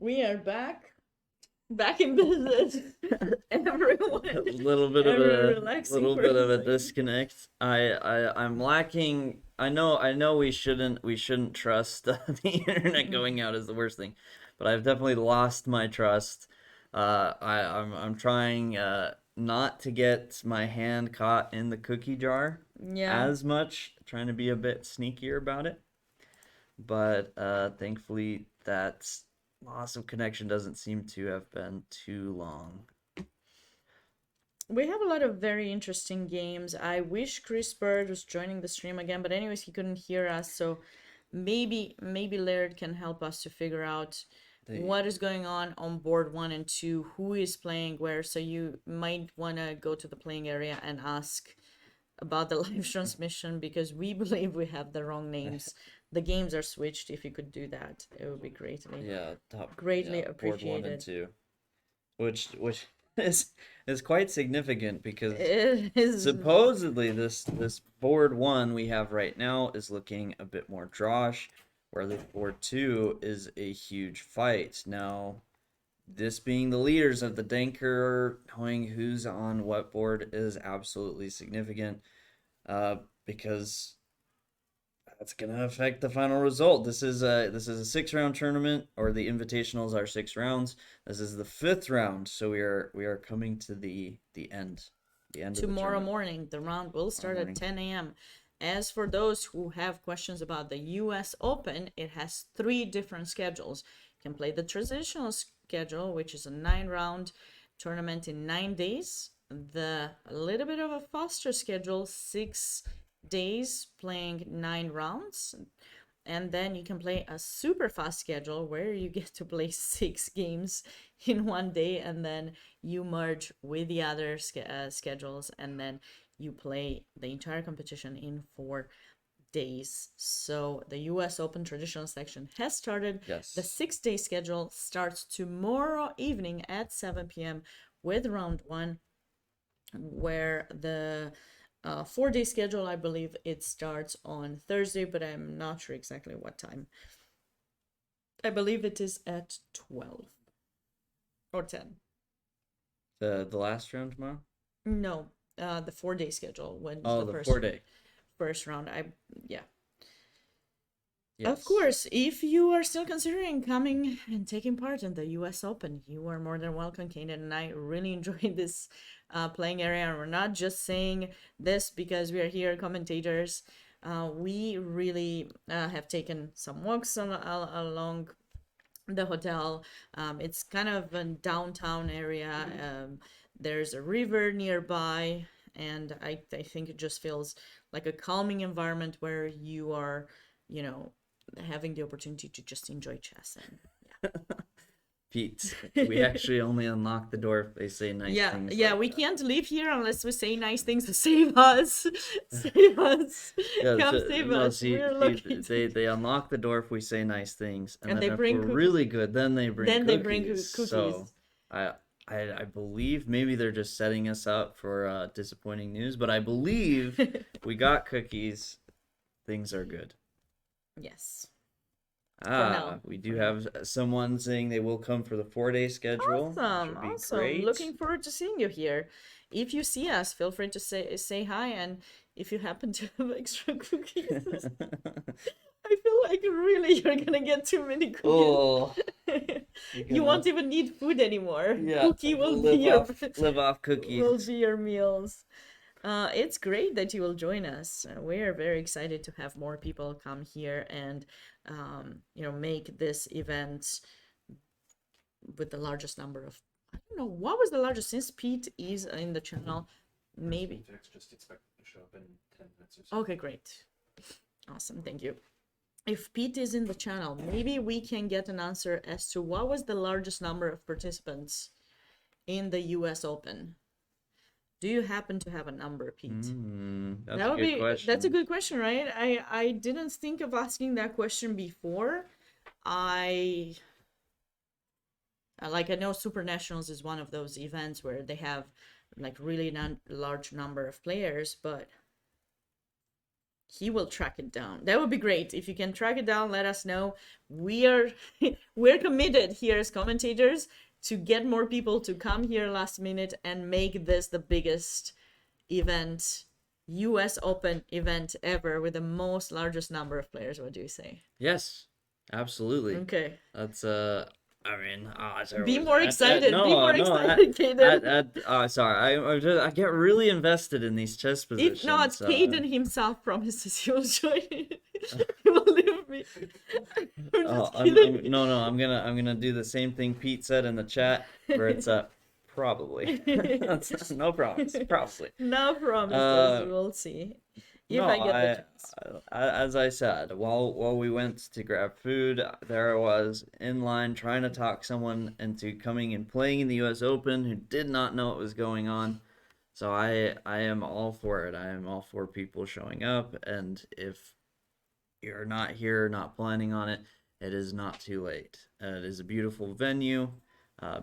We are back in business. Everyone, A little bit of everyone a relaxing little for a bit of a second. disconnect. I'm lacking. I know we shouldn't trust the internet going out is the worst thing, but I've definitely lost my trust. I'm trying not to get my hand caught in the cookie jar Yeah, as much, trying to be a bit sneakier about it. But thankfully that loss of connection doesn't seem to have been too long. we have a lot of very interesting games. I wish Chris Bird was joining the stream again, but anyways, he couldn't hear us, so maybe Laird can help us to figure out They what is going on board 1 and 2, who is playing where. So you might want to go to the playing area and ask about the live transmission because we believe we have the wrong names. The games are switched. If you could do that, it would be Yeah, top greatly yeah, board one and appreciated. two. Which is quite significant because It is. supposedly this board one we have right now is looking a bit more drawish, where the board two is a huge fight. Now, this being the leaders of the Danker, knowing who's on what board is absolutely significant, because that's gonna affect the final result. This is a 6 round tournament, or the invitationals are 6 rounds. This is the fifth round, so we are coming to the end of the Tomorrow tournament. morning, the round will Tomorrow start at morning. 10 a.m. As for those who have questions about the US Open, it has 3 different schedules. You can play the traditional schedule, which is a 9 round tournament in 9 days. The a little bit of a faster schedule, 6 days playing 9 rounds. And then you can play a super fast schedule where you get to play 6 games in one day, and then you merge with the other schedules, and then you play the entire competition in 4 days. So the US Open traditional section has started. The Yes. 6 day schedule starts tomorrow evening at 7 p.m. with round one, where the 4 day schedule, I believe it starts on Thursday, but I'm not sure exactly what time. I believe it is at 12 or 10. The last round tomorrow. No, the 4 day schedule when's Oh, the the first 4 day. first round. Yeah. Of Yes. course, if you are still considering coming and taking part in the US Open, you are more than welcome, Kaden. And I really enjoyed this playing area. And we're not just saying this because we are here commentators. We really have taken some walks along the hotel. It's kind of a downtown area. There's a river nearby, and I think it just feels like a calming environment where you are, you know, having the opportunity to just enjoy chess. And Pete, we yeah. actually only unlock the door if they say nice Yeah, things yeah, like we that. can't leave here unless we say nice things to save us. Save us. Yeah, Come so, save no, us. see, We're see, located. they unlock the door if we say nice things, and And then they if bring we're cookies. really good, then they bring Then they bring cookies. So, cookies. I, I believe maybe they're just setting us up for disappointing news, but I believe we got cookies. Things are good. Yes. For Ah, now. we For do now. have someone saying they will come for the 4 day schedule, which Awesome, would be awesome. great. Looking forward to seeing you here. If you see us, feel free to say hi, and if you happen to have extra cookies, I feel like really you're gonna get too many cookies. Oh, you're You gonna, won't even need food anymore. yeah, Cookie will be live your off live off cookies. meals. It's great that you will join us. We are very excited to have more people come here and make this event with the largest number of, I don't know, what was the largest, since Pete is in the channel, maybe. Just expect it to show up in 10 minutes or so. Okay, great. Awesome, thank you. If Pete is in the channel, maybe we can get an answer as to what was the largest number of participants in the US Open. Do you happen to have a number, Pete? That's That a would good be That's a question. good question, right? I didn't think of asking that question before. I I know Super Nationals is one of those events where they have like really large number of players, but he will track it down. That would be great. If you can track it down, let us know. We are we're committed here as commentators to get more people to come here last minute and make this the biggest event, US Open event ever with the most largest number of players. What do you say? Yes, absolutely. Okay. That's I mean, Be more excited. Be more no, excited, Caden. sorry, I get really invested in these chess If not, positions. Caden himself promises he will join. He will leave me. I'm just kidding. No, I'm gonna do the same thing Pete said in the chat, where it's probably. That's no promise, probably. No promises. Uh, We'll see if no, I get the chance. as I said, while we went to grab food, there I was in line trying to talk someone into coming and playing in the U.S. Open who did not know what was going on. So I am all for it. I am all for people showing up, and if you're not here, not planning on it, it is not too late. It is a beautiful venue,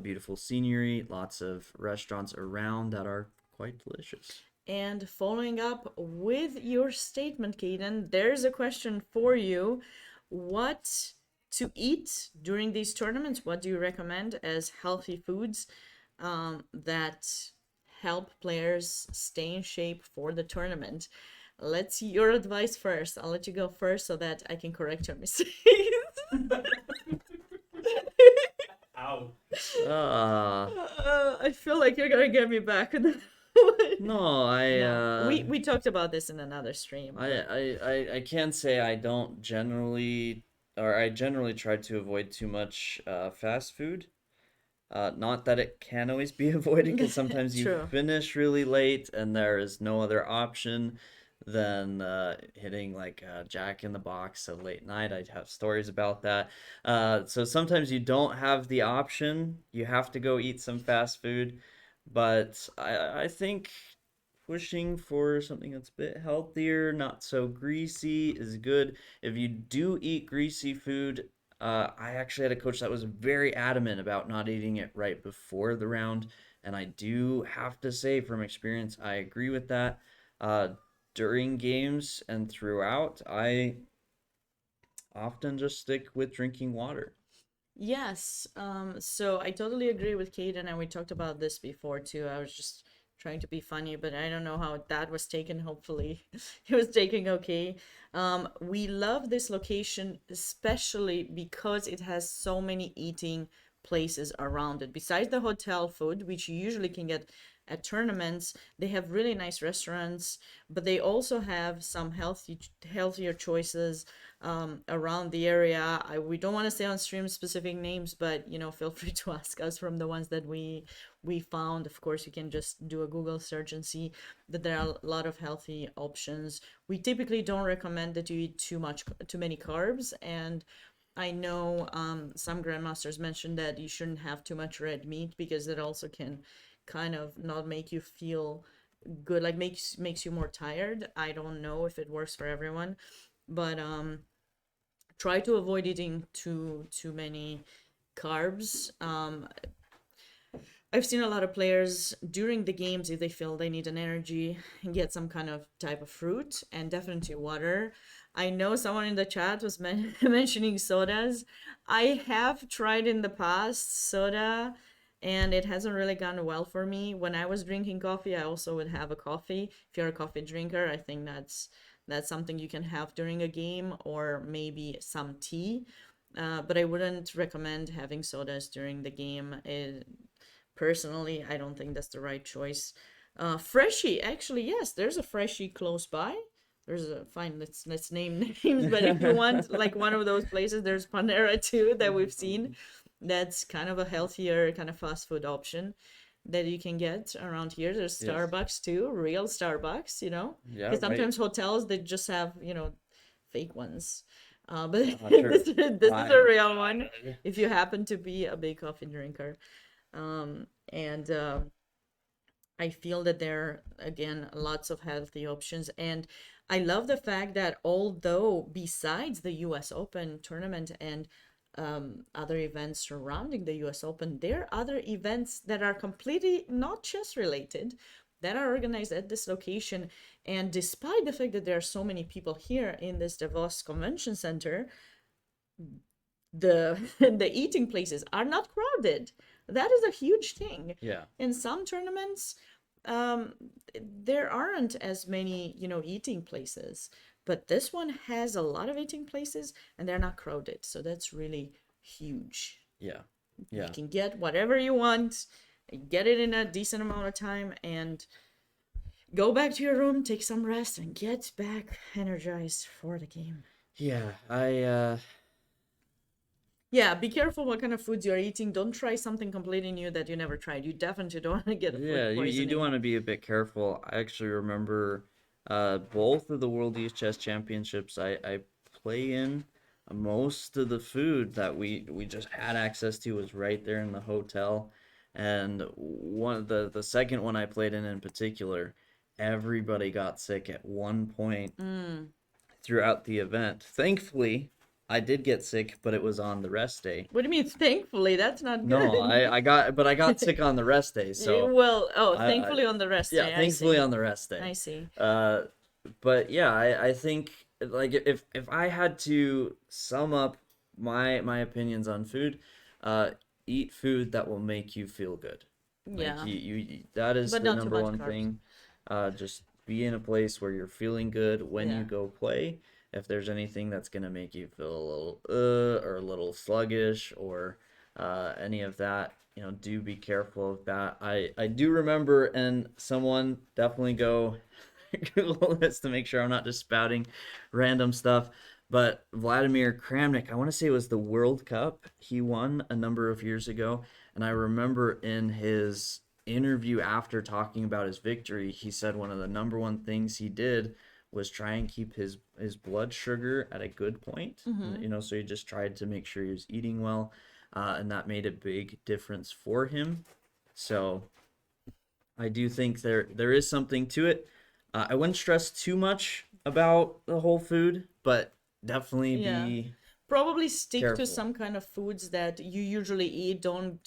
beautiful scenery, lots of restaurants around that are quite delicious. And following up with your statement, Kaden, there's a question for you. What to eat during these tournaments? What do you recommend as healthy foods that help players stay in shape for the tournament? Let's see your advice first. I'll let you go first so that I can correct your mistakes. Ow. Uh, I feel like you're gonna get me back. no, we talked about this in another stream. I can say I don't generally, or I generally try to avoid too much fast food. Not that it can always be avoided, because sometimes you True. finish really late and there is no other option than hitting like Jack in the Box at late night. I have stories about that. So sometimes you don't have the option. You have to go eat some fast food. But I think pushing for something that's a bit healthier, not so greasy, is good. If you do eat greasy food, I actually had a coach that was very adamant about not eating it right before the round, and I do have to say from experience, I agree with that. Uh, During games and throughout, I often just stick with drinking water. Yes. So I totally agree with Kate, and we talked about this before too. I was just trying to be funny, but I don't know how that was taken. Hopefully, it was taken okay. We love this location, especially because it has so many eating places around it. Besides the hotel food, which you usually can get at tournaments, they have really nice restaurants, but they also have some healthier choices around the area. We don't want to say on stream specific names, but feel free to ask us from the ones that we found. Of course, you can just do a Google search and see that there are a lot of healthy options. We typically don't recommend that you eat too many carbs, and I know some grandmasters mentioned that you shouldn't have too much red meat because it also can kind of not make you feel good, like makes you more tired. I don't know if it works for everyone, but try to avoid eating too many carbs. I've seen a lot of players during the games, if they feel they need an energy, get some kind of type of fruit and definitely water. I know someone in the chat was mentioning sodas. I have tried in the past soda, and it hasn't really gone well for me. When I was drinking coffee, I also would have a coffee. If you're a coffee drinker, I think that's something you can have during a game, or maybe some tea. But I wouldn't recommend having sodas during the game. Personally, I don't think that's the right choice. Freshie, actually, yes, there's a Freshie close by. There's a fine. Let's name names, but if you want like one of those places, there's Panera too that we've seen. That's kind of a healthier kind of fast food option that you can get around here. There's Yes. Starbucks too, real Starbucks, Yeah, because right. sometimes hotels they just have fake ones. But Sure. this is a real one if you happen to be a big coffee drinker. And I feel that there are, again, lots of healthy options. And I love the fact that although besides the US Open tournament and other events surrounding the US Open, there are other events that are completely not chess related, that are organized at this location. And despite the fact that there are so many people here in this Davos Convention Center, the the eating places are not crowded. That is a huge thing. Yeah. In some tournaments, um, there aren't as many, eating places, but this one has a lot of eating places and they're not crowded. So that's really huge. Yeah. You Yeah. can get whatever you want, get it in a decent amount of time, and go back to your room, take some rest, and get back energized for the game. Yeah. I Yeah, be careful what kind of foods you're eating. Don't try something completely new that you never tried. You definitely don't want to get a Yeah, food you do poisoning. want to be a bit careful. I actually remember both of the World Youth Chess Championships I play in. Most of the food that we just had access to was right there in the hotel. And the second one I played in particular, everybody got sick at one point Mm. throughout the event. Thankfully, I did get sick, but it was on the rest day. What do you mean, thankfully? That's not No, good. I got sick on the rest day, so Well, oh, I thankfully on the rest yeah, day. I thankfully see. on the rest day. I see. Uh, but yeah, I think like if I had to sum up my opinions on food, uh, eat food that will make you feel good. Like Yeah, that is but the not too number much one carbs. thing. Just be in a place where you're feeling good when you Yeah. go play. If there's anything that's gonna make you feel a little or a little sluggish or any of that, do be careful of that. I do remember, and someone definitely go Google this to make sure I'm not just spouting random stuff. But Vladimir Kramnik, I want to say it was the World Cup he won a number of years ago, and I remember in his interview after talking about his victory, he said one of the number one things he did was try and keep his blood sugar at a good point. Mm-hmm. So he just tried to make sure he was eating well, and that made a big difference for him. So I do think there is something to it. I wouldn't stress too much about the whole food, but definitely Yeah. be Probably stick to careful. some kind of foods that you usually eat. Don't,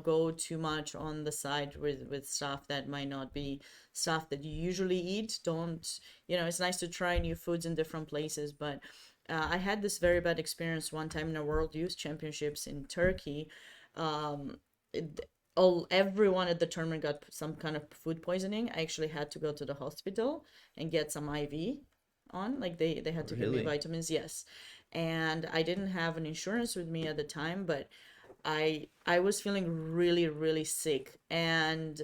go too much on the side with stuff that might not be stuff that you usually eat. Don't, it's nice to try new foods in different places, but I had this very bad experience one time in a World Youth Championships in Turkey. Um, Everyone at the tournament got some kind of food poisoning. I actually had to go to the hospital and get some IV on. Like they had to give me Really? vitamins, yes. And I didn't have an insurance with me at the time, but I was feeling really, really sick. And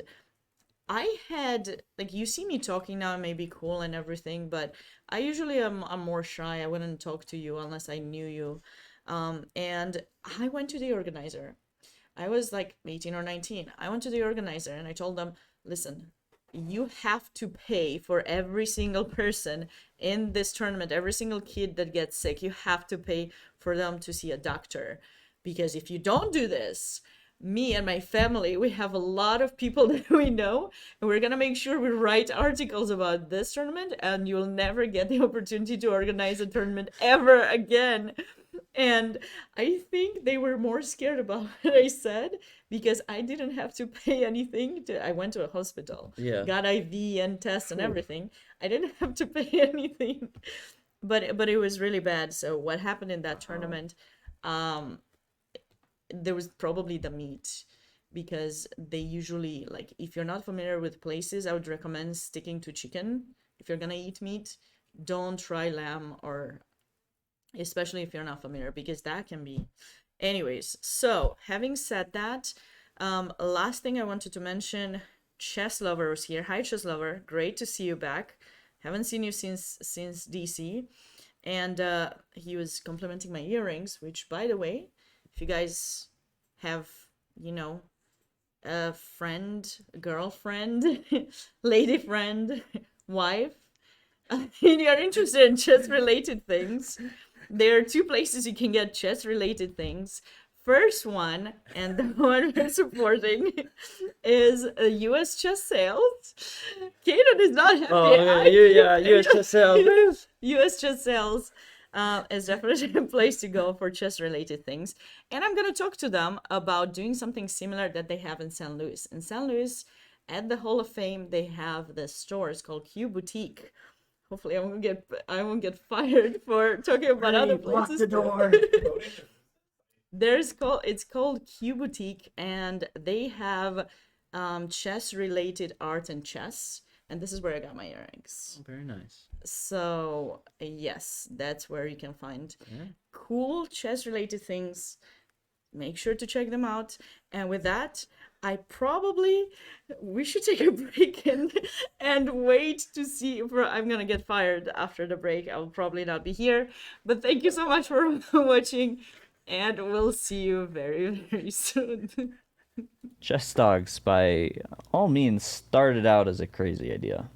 I had, like, you see me talking now, I may be cool and everything, but I usually am more shy. I wouldn't talk to you unless I knew you. And I went to the organizer. I was like 18 or 19. I went to the organizer and I told them, listen, you have to pay for every single person in this tournament, every single kid that gets sick. You have to pay for them to see a doctor. Because if you don't do this, me and my family, we have a lot of people that we know, and we're gonna make sure we write articles about this tournament, and you'll never get the opportunity to organize a tournament ever again. And I think they were more scared about what I said because I didn't have to pay anything. I went to a hospital, Yeah. got IV and tests and Whew. everything. I didn't have to pay anything, but it was really bad. So what happened in that Wow. tournament? Um, there was probably the meat because they usually, like, if you're not familiar with places, I would recommend sticking to chicken. If you're gonna eat meat, don't try lamb, or especially if you're not familiar, because that can be. Anyways, so having said that, last thing I wanted to mention, Chess Lover was here. Hi, Chess Lover, great to see you back. Haven't seen you since DC. And he was complimenting my earrings, which, by the way, if you guys have, you know, a friend, girlfriend, lady friend, wife, and you're interested in chess related things, there are two places you can get chess related things. First one, and the one we're supporting, is US Chess Sales. Kaden is not happy. Oh, okay. Yeah, USSL. US Chess Sales is definitely a place to go for chess related things. And I'm going to talk to them about doing something similar that they have in St. Louis. In St. Louis, at the Hall of Fame, they have this store. It's called Q Boutique. Hopefully, I won't get fired for talking about other places. the door. It's called Q Boutique, and they have chess related art and chess. And this is where I got my earrings. Oh, very nice. So yes, that's where you can find Yeah. cool chess related things. Make sure to check them out. And with that, we should take a break and wait to see if I'm gonna get fired after the break. I'll probably not be here. But thank you so much for watching, and we'll see you very, very soon. Chess Dogs, by all means, started out as a crazy idea.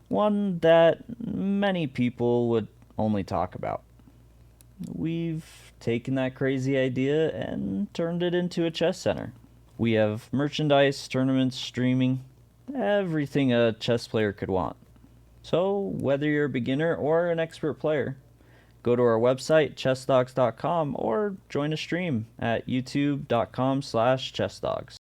One that many people would only talk about. We've taken that crazy idea and turned it into a chess center. We have merchandise, tournaments, streaming, everything a chess player could want. So, whether you're a beginner or an expert player, go to our website, chessdogs.com, or join a stream at youtube.com/chessdogs.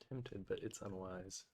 tempted, but it's unwise.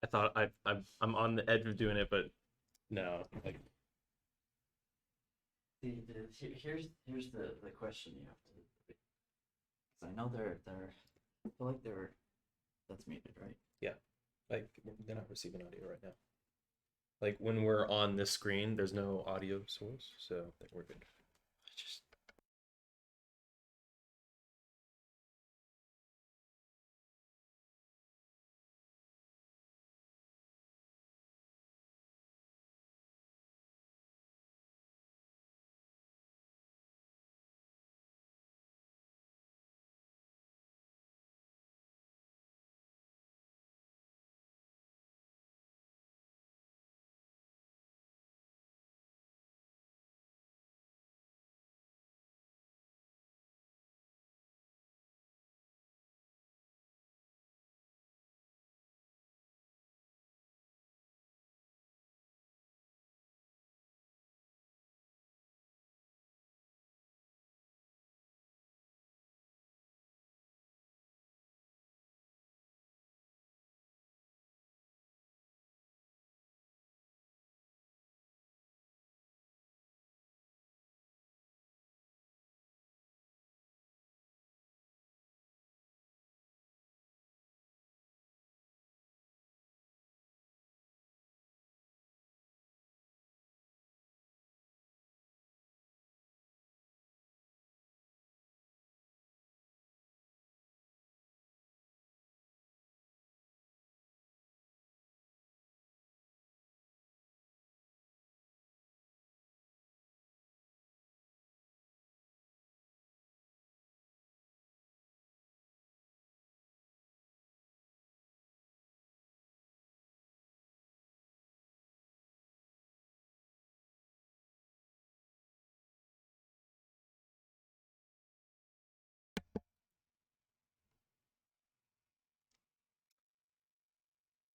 I thought I'm on the edge of doing it, but no. Like, Here's the question you have to. Because I know I feel like that's muted, right? yeah, like they're not receiving audio right now. Like when we're on this screen, there's no audio source, so I think we're good. Just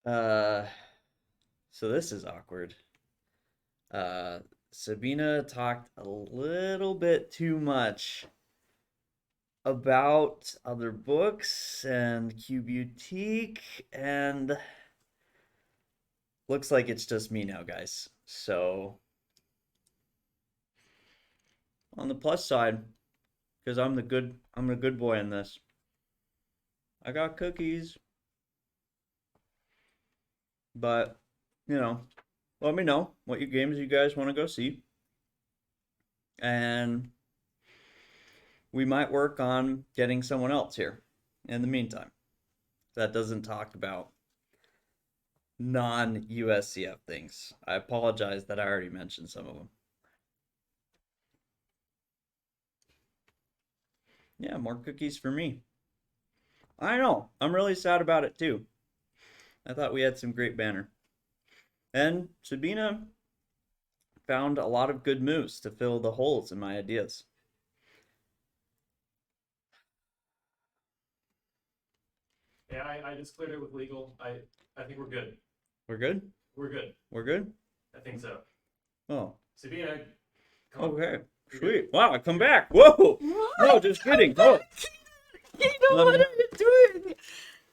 Uh, so this is awkward. Uh, Sabina talked a little bit too much about other books and Q Boutique, and looks like it's just me now, guys. So on the plus side, because I'm the good boy in this. I got cookies, but you know, let me know what you games you guys want to go see, and we might work on getting someone else here in the meantime. That doesn't talk about non USCF things. I apologize that I already mentioned some of them. Yeah, more cookies for me. I know. I'm really sad about it too. I thought we had some great banner. And Sabina found a lot of good moves to fill the holes in my ideas. yeah, I just cleared it with legal. I think we're good. We're good? We're good. We're good? I think so. Oh, Sabina, come on. okay. You're Sweet. Wow, I come back. Whoa! No, just kidding. Oh, Keaton, Let what me- are you doing?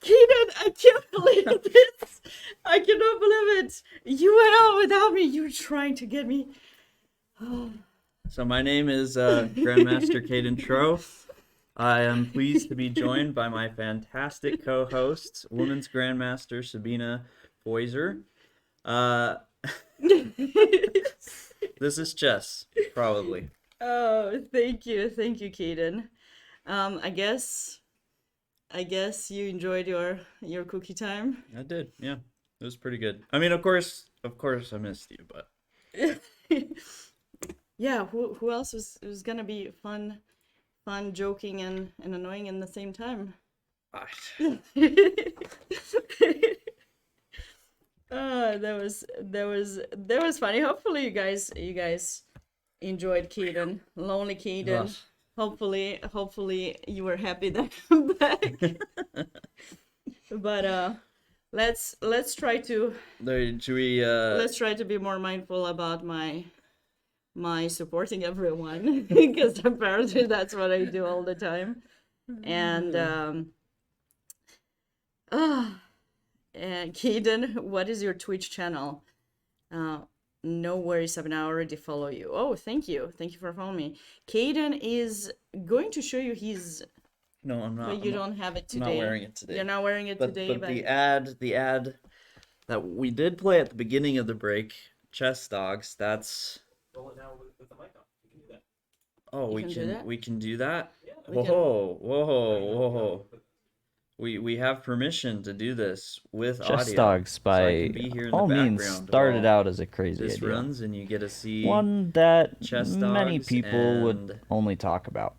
Keaton, I can't believe this. I cannot believe it. You went out without me. You were trying to get me. So my name is Grandmaster Caden Tro. I am pleased to be joined by my fantastic co-host, Women's Grandmaster Sabina Foiser. This is chess, probably. Oh, thank you, Keaton. I guess you enjoyed your cookie time. I did, yeah. It was pretty good. I mean, of course, I missed you, but Yeah, who else was? It was gonna be fun fun, joking, and annoying in the same time. Ah, That was funny. Hopefully you guys enjoyed Kaden, lonely Kaden. ugh. Hopefully you were happy that I'm back. But let's try to Should we let's try to be more mindful about my supporting everyone because apparently that's what I do all the time. And and Kaden, what is your Twitch channel? Uh, no worries, I've now already follow you. Oh, thank you for following me. Kaden is going to show you his, No, I'm not. but you don't have it I'm today. not wearing it today. You're not wearing it But today, but the ad that we did play at the beginning of the break, Chess Dogs, that's Roll it now with the mic on. You can do that. oh, You we can do can that? we can do that? We can- Whoa. We have permission to do this with Chess audio. Dogs, So I by can be here in all the means, background started while out as a crazy this idea. runs, and you get to see One that Chess many Dogs people would and only talk about.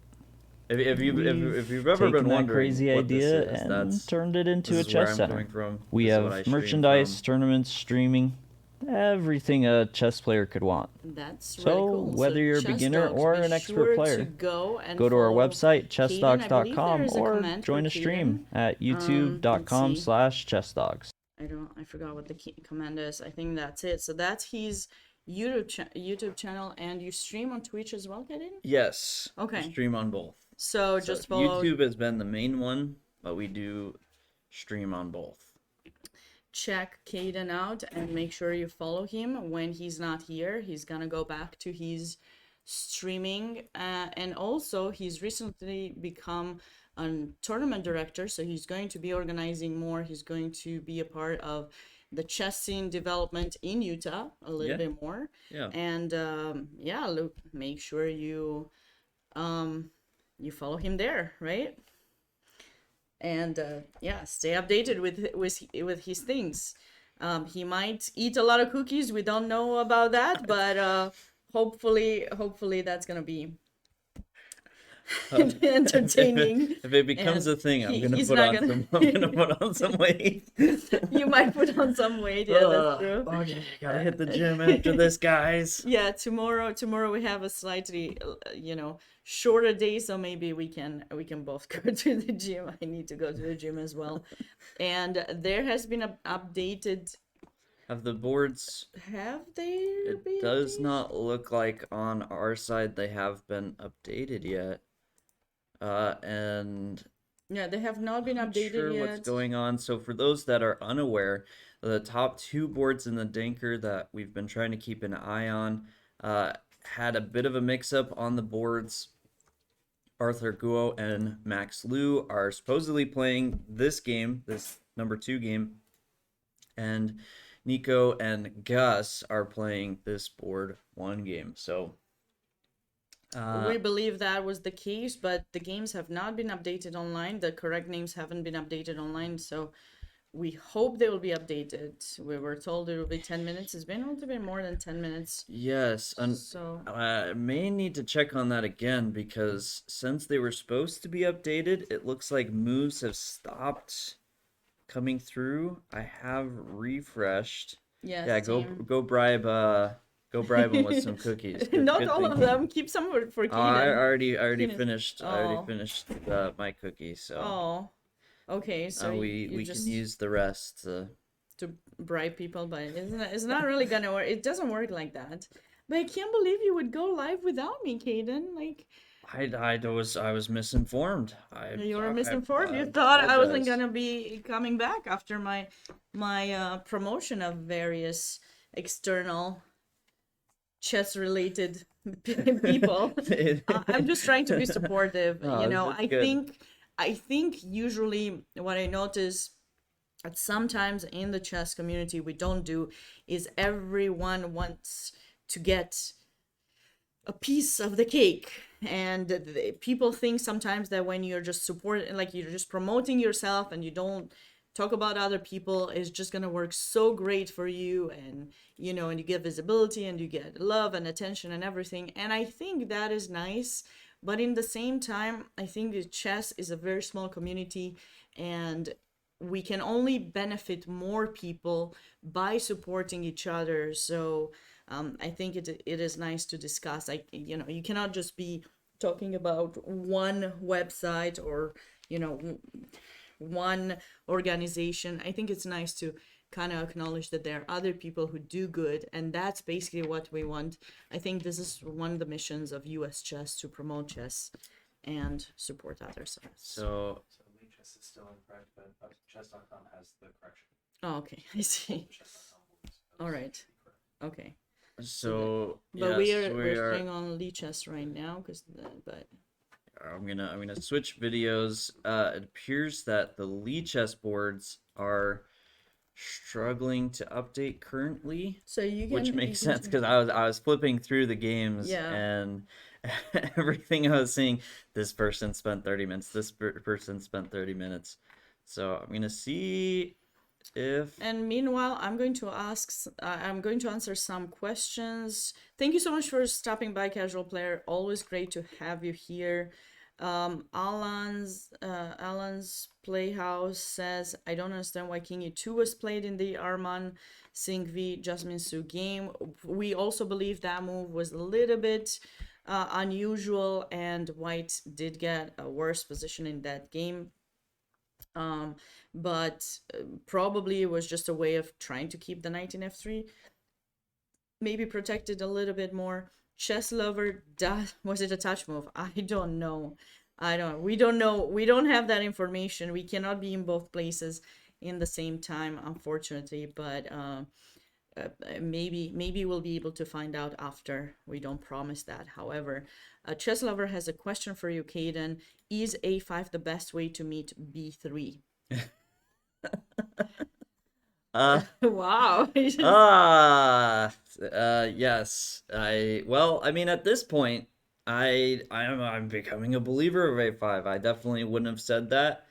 if you've ever Taken been that wondering crazy what this idea is, and that's turned it into this a is where chess I'm center. coming from. We This is what I have stream merchandise, from. tournaments, streaming, everything a chess player could want. That's really So, cool. whether you're a Chess beginner Dogs, or be an expert sure player, to go and go to our follow website, Kaden. I believe there chessdogs.com, is a or comment join for a stream Kaden. at Let's see. youtube.com/chessdogs. I forgot what the command is. I think that's it. So that's his YouTube channel, and you stream on Twitch as well, Kaden? Yes. Okay. Stream on both. So So just follow. YouTube has been the main one, but we do stream on both. Check Caden out and make sure you follow him when he's not here. He's gonna go back to his streaming, and also he's recently become a tournament director, so he's going to be organizing more. He's going to be a part of the chess scene development in Utah a little Yeah. bit more. Yeah. And yeah, look, make sure you follow him there, right? And yeah, stay updated with his things. He might eat a lot of cookies. We don't know about that, but hopefully that's gonna be entertaining. If it becomes And a thing, I'm gonna he's put not on gonna- some. I'm gonna put on some weight. You might put on some weight. Yeah, that's true. Okay, gotta hit the gym after this, guys. Yeah, tomorrow we have a slightly shorter day, so maybe we can both go to the gym. I need to go to the gym as well. And there has been a updated. Have the boards? Have they? It does not look like on our side they have been updated yet. And Yeah, they have not been not updated sure yet. what's going on. So for those that are unaware, the top two boards in the Dinker that we've been trying to keep an eye on had a bit of a mix-up on the boards. Arthur Guo and Max Liu are supposedly playing this game, this number 2 game, and Nico and Gus are playing this board 1 game. So We believe that was the case, but the games have not been updated online. The correct names haven't been updated online, so we hope they will be updated. We were told it will be 10 minutes. It's been a little bit more than 10 minutes. yes, and So I may need to check on that again because since they were supposed to be updated, it looks like moves have stopped coming through. I have refreshed. yeah, Yeah, same. go bribe them with some cookies. Good- Not good all thing. of them. Keep some for Oh, I Keaton. already Keaton. finished. I Oh. already finished my cookies, so Oh, okay. So we just can use the rest. to bribe people, but it's not really gonna work. It doesn't work like that. But I can't believe you would go live without me, Kaden. Like I was misinformed. you were I misinformed. You thought I wasn't apologize. gonna be coming back after my promotion of various external chess related people. I'm just trying to be supportive. No, You know, that's good. I think usually what I notice that sometimes in the chess community we don't do is everyone wants to get a piece of the cake, and people think sometimes that when you're just supporting, like you're just promoting yourself and you don't talk about other people, is just gonna work so great for you, and and you get visibility and you get love and attention and everything. And I think that is nice, But in the same time, I think that chess is a very small community, and we can only benefit more people by supporting each other. So I think it is nice to discuss. Like, you know, you cannot just be talking about one website or, you know, one organization. I think it's nice to kind of acknowledge that there are other people who do good, and that's basically what we want. I think this is one of the missions of US Chess, to promote chess and support others. So So Chess is still incorrect, but chess.com has the correction. Oh, okay, I see. Chess.com will All right. Okay. yes, We're staying on Lichess right now but I'm gonna switch videos. It appears that the Lee chess boards are struggling to update currently, so you can which makes sense because I was flipping through the games Yeah. and everything I was seeing. This person spent 30 minutes. This person spent 30 minutes. So I'm gonna see if And meanwhile, I'm going to answer some questions. Thank you so much for stopping by, Casual Player. Always great to have you here. Alan's Playhouse says, I don't understand why King E2 was played in the Arman Singh v Jasmine Su game. We also believe that move was a little bit unusual, and White did get a worse position in that game. But probably it was just a way of trying to keep the knight in f3, maybe protected a little bit more. Chess lover, was it a touch move? I don't know. We don't know. We don't have that information. We cannot be in both places in the same time, unfortunately. But maybe we'll be able to find out after. We don't promise that. However, Chess lover has a question for you, Caden. Is a5 the best way to meet b3? Wow. Yes. I mean, at this point, I'm becoming a believer of A5. I definitely wouldn't have said that.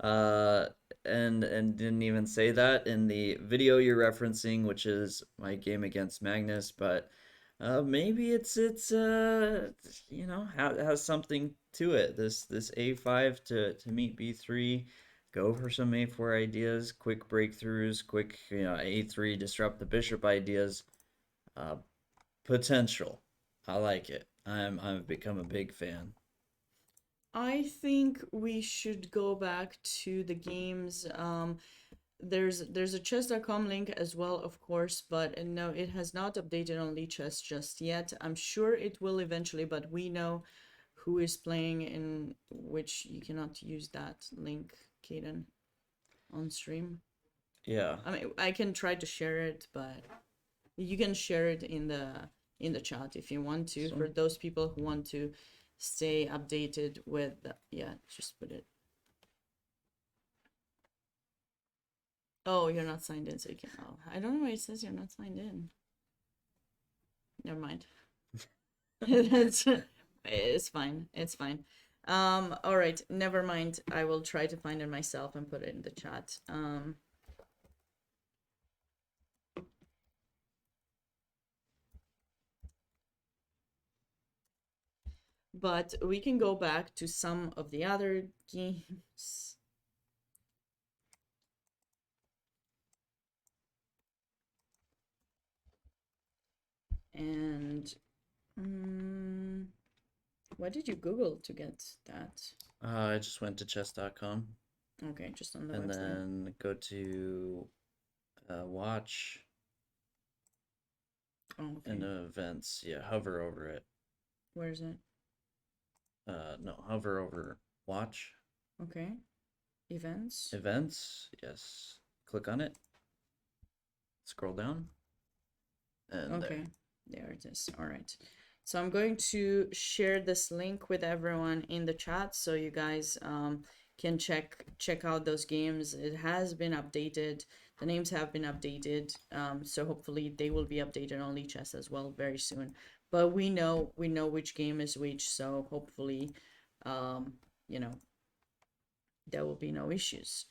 And didn't even say that in the video you're referencing, which is my game against Magnus, but maybe it's you know, has something to it. This A5 to meet B3, go for some A4 ideas, quick breakthroughs, quick, you know, A3 disrupt the bishop ideas. Potential. I like it. I've become a big fan. I think we should go back to the games. There's a chess.com link as well, of course, but no, it has not updated on Lichess just yet. I'm sure it will eventually, but we know who is playing in which. You cannot use that link, Kaden, on stream. Yeah. I mean, I can try to share it, but you can share it in the chat if you want to, for those people who want to stay updated with yeah, just put it. Oh, you're not signed in, so you can. Oh, I don't know why it says you're not signed in. Never mind. It's fine. It's fine. All right. Never mind. I will try to find it myself and put it in the chat. But we can go back to some of the other games. And what did you Google to get that? I just went to chess.com. Okay, just on the and website. Then go to watch okay. and events. Yeah, hover over it. Where is it? No, hover over watch. Okay. Events. Events. Yes. Click on it. Scroll down. And okay. There it is. All right. So I'm going to share this link with everyone in the chat so you guys can check out those games. It has been updated. The names have been updated. So hopefully they will be updated on Lichess as well very soon. But we know which game is which, so hopefully you know, there will be no issues.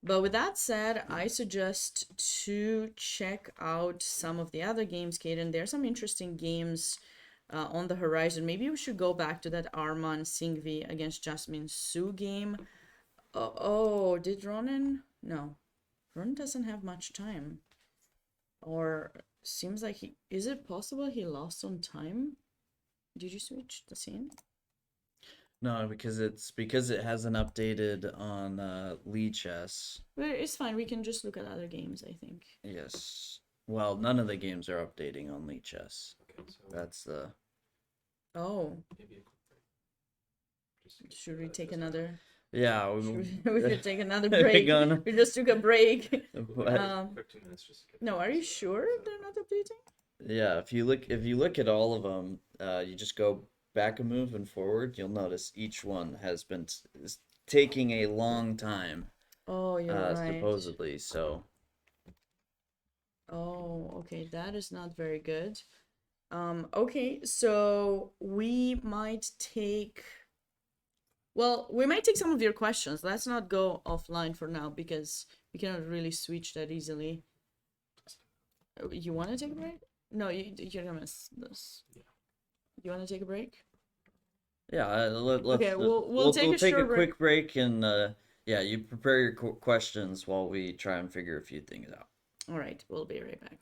But with that said, I suggest to check out some of the other games, Kaden. There are some interesting games on the horizon. Maybe we should go back to that Arman Singhvi against Jasmine Su game. Oh, did Ronan? No. Ronan doesn't have much time. Or seems like he... Is it possible he lost on time? Did you switch the scene? No, because it hasn't updated on Lee Chess. But it's fine. We can just look at other games, I think. Yes. Well, none of the games are updating on Lee Chess. Okay, so That's the. Oh, maybe a quick break. Just to get should we that take just- another... Yeah. we should take another We're break. gonna- We just took a break. What? Quick 2 minutes just to get No, that are you just- sure they're not updating? Yeah. If you look at all of them, you just go back a move and forward. You'll notice each one is taking a long time. Oh, you're right. Supposedly. So. Oh, okay, that is not very good. Okay, so we might take... Well, we might take some of your questions. Let's not go offline for now because we cannot really switch that easily. You want to take a break? No, you're gonna miss this. Yeah. You want to take a break? Yeah, let's, Okay, we'll take a take a short break. quick break and yeah, you prepare your questions while we try and figure a few things out. All right, we'll be right back.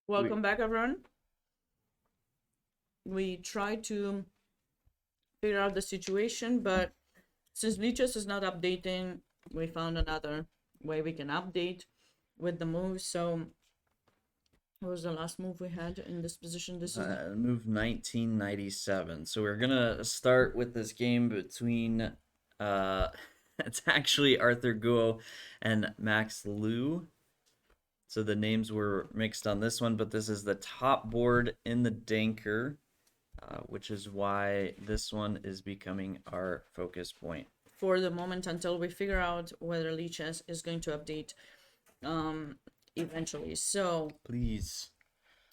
Welcome back, everyone. We tried to figure out the situation, but since Bleachers is not updating, we found another way we can update with the moves. So, what was the last move we had in this position? This is Move 1997. So we're gonna start with this game between it's actually Arthur Guo and Max Liu. So the names were mixed on this one, but this is the top board in the Danker. which is why this one is becoming our focus point. For the moment, until we figure out whether Lichess is going to update eventually. So Please.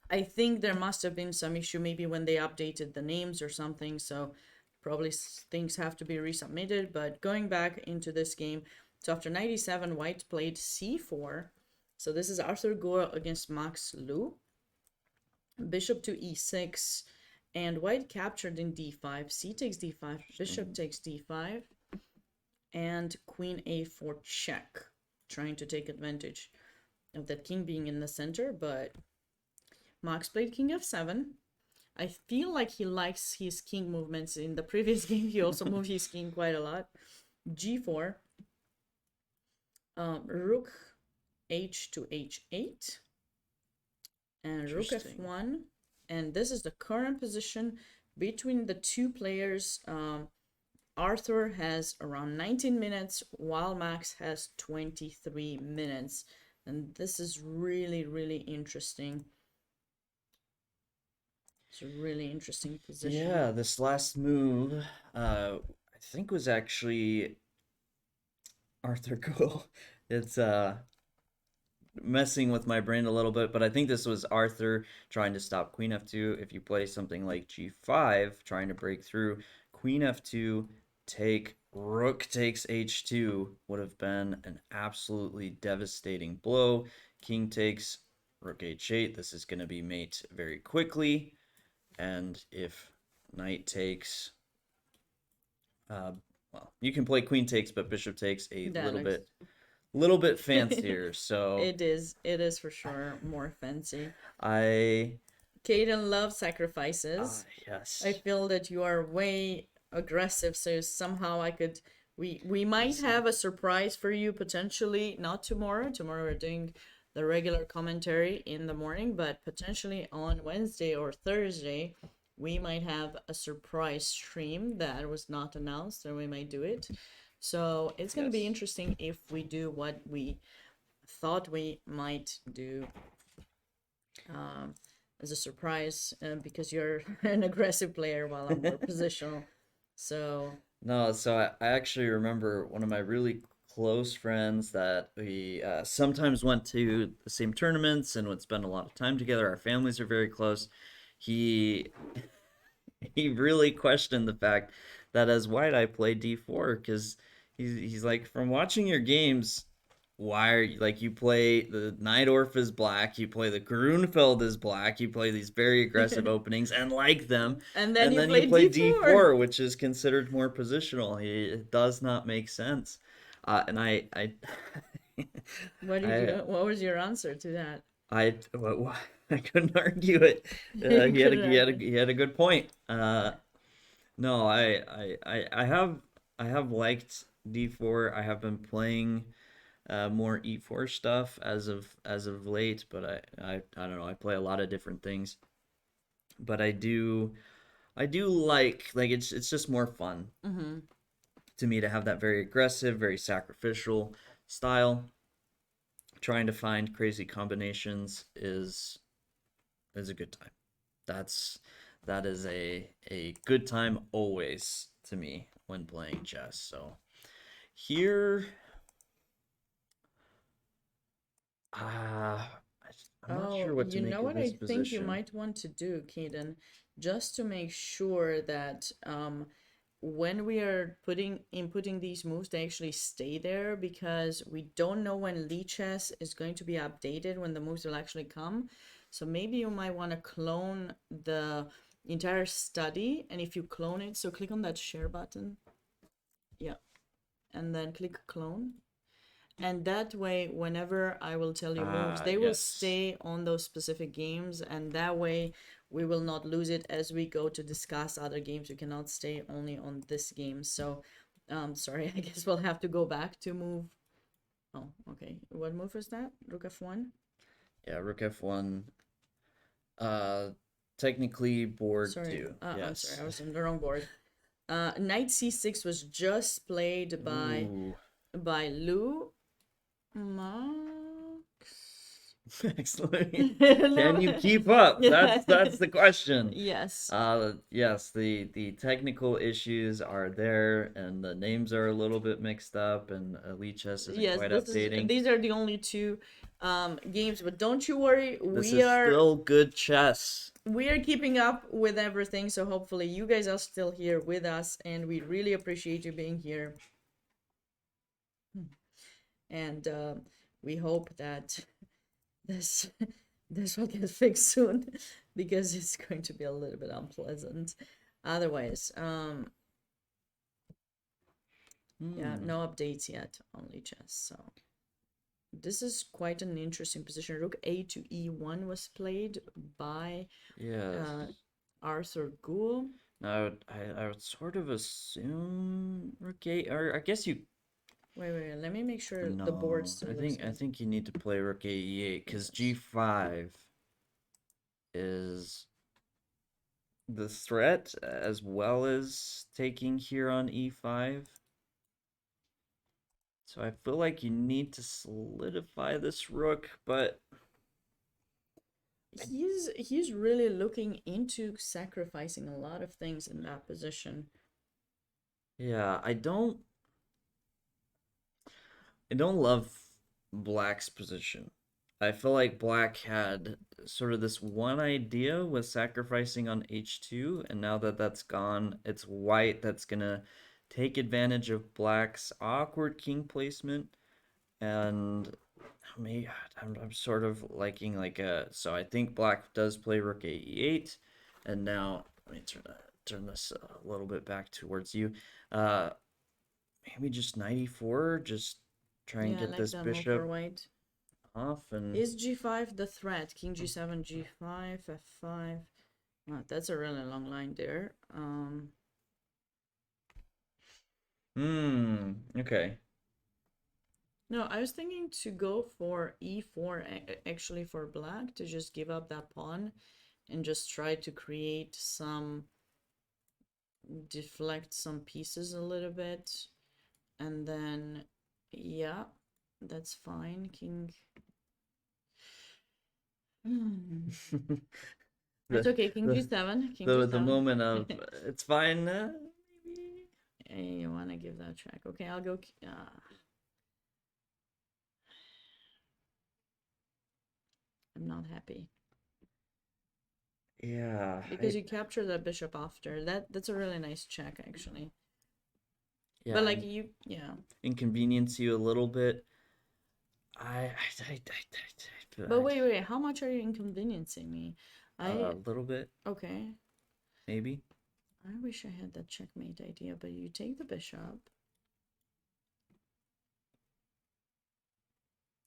I think there must have been some issue maybe when they updated the names or something. So probably things have to be resubmitted. But going back into this game, so after 97, White played c4. So this is Arthur Gore against Max Lu. Bishop to e6, and White captured in d5. C takes d5. Bishop takes d5, and Queen a4 check, trying to take advantage of that king being in the center. But Max played king f7. I feel like he likes his king movements. In the previous game, he also moved his king quite a lot. g4, rook h to h8, and rook f1. And this is the current position between the two players. Arthur has around 19 minutes, while Max has 23 minutes. And this is really, really interesting. It's a really interesting position. Yeah, this last move, I think was actually Arthur Goal. It's messing with my brain a little bit, but I think this was Arthur trying to stop Queen f2. If you play something like g5, trying to break through, Queen f2, take, rook takes h2 would have been an absolutely devastating blow. King takes, rook h8. This is going to be mate very quickly. And if knight takes, well, you can play queen takes, but bishop takes a little bit fancier. So it is for sure more fancy. I Caden loves sacrifices. yes. I feel that you are way aggressive, so somehow we might have a surprise for you potentially, not tomorrow. Tomorrow we're doing the regular commentary in the morning, but potentially on Wednesday or Thursday we might have a surprise stream that was not announced, and we might do it. So it's going to be interesting if we do what we thought we might do as a surprise, because you're an aggressive player while I'm more positional. So No, so I actually remember one of my really close friends that we sometimes went to the same tournaments and would spend a lot of time together. Our families are very close. He he really questioned the fact that as white I play d4 because he's like, from watching your games, why are you like, you play the Najdorf as black, you play the Grunfeld as black, you play these very aggressive openings and like them, and then you play d4. d4, which is considered more positional. It does not make sense. And I What did you? What was your answer to that? what, I couldn't argue it. He had a good point. No, I have liked d4. I have been playing more e4 stuff as of late, but I don't know. I play a lot of different things, but I do like it's just more fun to me to have that very aggressive, very sacrificial style. Trying to find crazy combinations is a good time. That is a good time always to me when playing chess. So here, I'm not sure what to make of this position. I think you might want to do, Kaden, just to make sure that when we are inputting these moves, they actually stay there, because we don't know when Lichess is going to be updated, when the moves will actually come. So maybe you might want to clone the entire study, and if you clone it, so click on that share button, yeah, and then click clone. And that way, whenever I will tell you moves, they will stay on those specific games, and that way we will not lose it as we go to discuss other games. We cannot stay only on this game. So, sorry, I guess we'll have to go back to move. Oh, okay. What move was that? Rook f1? Yeah, rook f1. Technically board Sorry. 2. I'm Yes. sorry, I was on the wrong board. Knight c6 was just played by Ooh. Lou. Max. Excellent. Can you keep up? That's the question. Yes. Yes, the technical issues are there, and the names are a little bit mixed up, and Elite Chess isn't Yes, quite this is updating. these are the only two games, but don't you worry, This we is are still good chess. we are keeping up with everything, so hopefully you guys are still here with us, and we really appreciate you being here. And we hope that this this will get fixed soon because it's going to be a little bit unpleasant. Otherwise, yeah, no updates yet on chess. So this is quite an interesting position. Rook A to E1 was played by Yes. Arthur Gould. Now, I would sort of assume Rook A, or I guess you. Wait, let me make sure No, the board still I looks think you need to play Rook A E8 because Yes. G5 is the threat as well as taking here on E5. So I feel like you need to solidify this rook, but He's really looking into sacrificing a lot of things in that position. yeah, I don't love Black's position. I feel like Black had sort of this one idea with sacrificing on H2, and now that that's gone, it's White that's gonna take advantage of Black's awkward king placement, and me, I'm sort of liking like a. So I think Black does play Rook E8, and now let me turn this a little bit back towards you. Maybe just Knight E4, just try and Yeah, I get like this that move bishop for white. off and. Is G5 the threat? King G7, G5, F5. Oh, that's a really long line there. Okay. No, I was thinking to go for E4 actually for black to just give up that pawn and just try to create some deflect some pieces a little bit, and then yeah, that's fine. King. That's okay. King G7. King the G7. moment of it's fine. Maybe. Hey, you wanna give that check? Okay, I'll go. I'm not happy Yeah. because you capture the bishop after that. That's a really nice check actually. Yeah. But like you, yeah. Inconvenience you a little bit. But wait, how much are you inconveniencing me? A little bit, Okay. maybe. I wish I had that checkmate idea, but you take the bishop.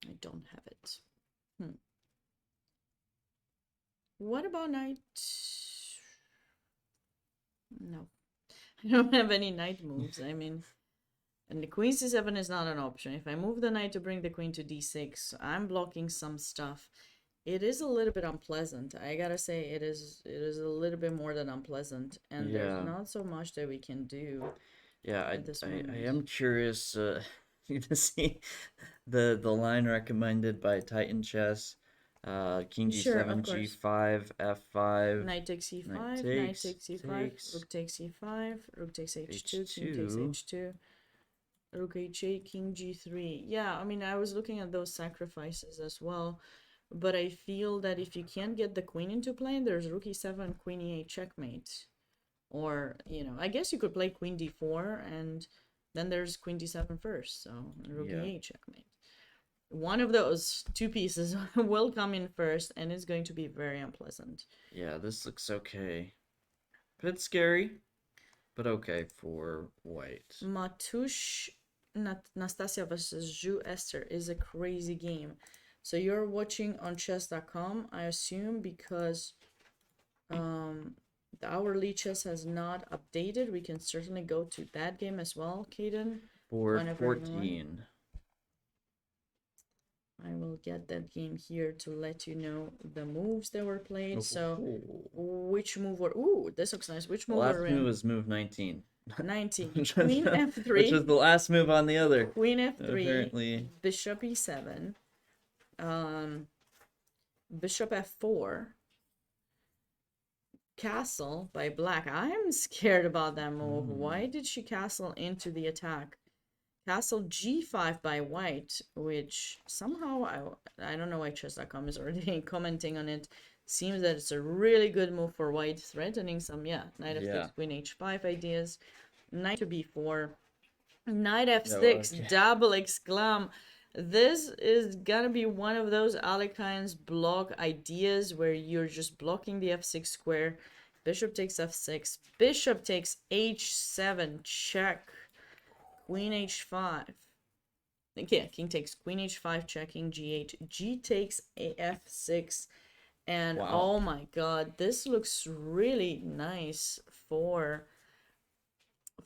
I don't have it. What about knight? No. I don't have any knight moves. I mean, and the queen c7 is not an option. If I move the knight to bring the queen to d6, I'm blocking some stuff. It is a little bit unpleasant. I gotta say, it is a little bit more than unpleasant, and there's not so much that we can do. Yeah, at this moment. I am curious to see the line recommended by Titan Chess. King Sure, G7, of course. G5, F5. Knight takes e5, knight takes e5, rook takes e5, rook takes h2, king takes h2, rook h8, king g3. Yeah, I mean, I was looking at those sacrifices as well, but I feel that if you can't get the queen into play, there's rook e7, queen e8 checkmate. Or, you know, I guess you could play queen d4, and then there's queen d7 first, so rook e8 checkmate. One of those two pieces will come in first, and it's going to be very unpleasant. Yeah, this looks okay. Bit scary, but okay for white. Matush Nastasia versus Zhu Esther is a crazy game. So you're watching on chess.com, I assume, because the hourly chess has not updated. We can certainly go to that game as well, Kaden. Board 14. I will get that game here to let you know the moves that were played. So, which move were... Ooh, this looks nice. Which move were in? Last move was move 19. 19. Queen f3. Which was the last move on the other. Queen f3. Apparently. Bishop e7. bishop f4, castle by black. I'm scared about that move. Why did she castle into the attack? Castle g5 by white, which somehow, I don't know why chess.com is already commenting on it. Seems that it's a really good move for white, threatening some, knight f6, queen h5 ideas. Knight to b4, knight f6, okay. double exclam. This is gonna be one of those Alekhine's block ideas where you're just blocking the f6 square. Bishop takes f6, bishop takes h7, check. Queen h5. Yeah, king takes queen h5, checking g8, g takes a f6, and Wow. oh my god, this looks really nice for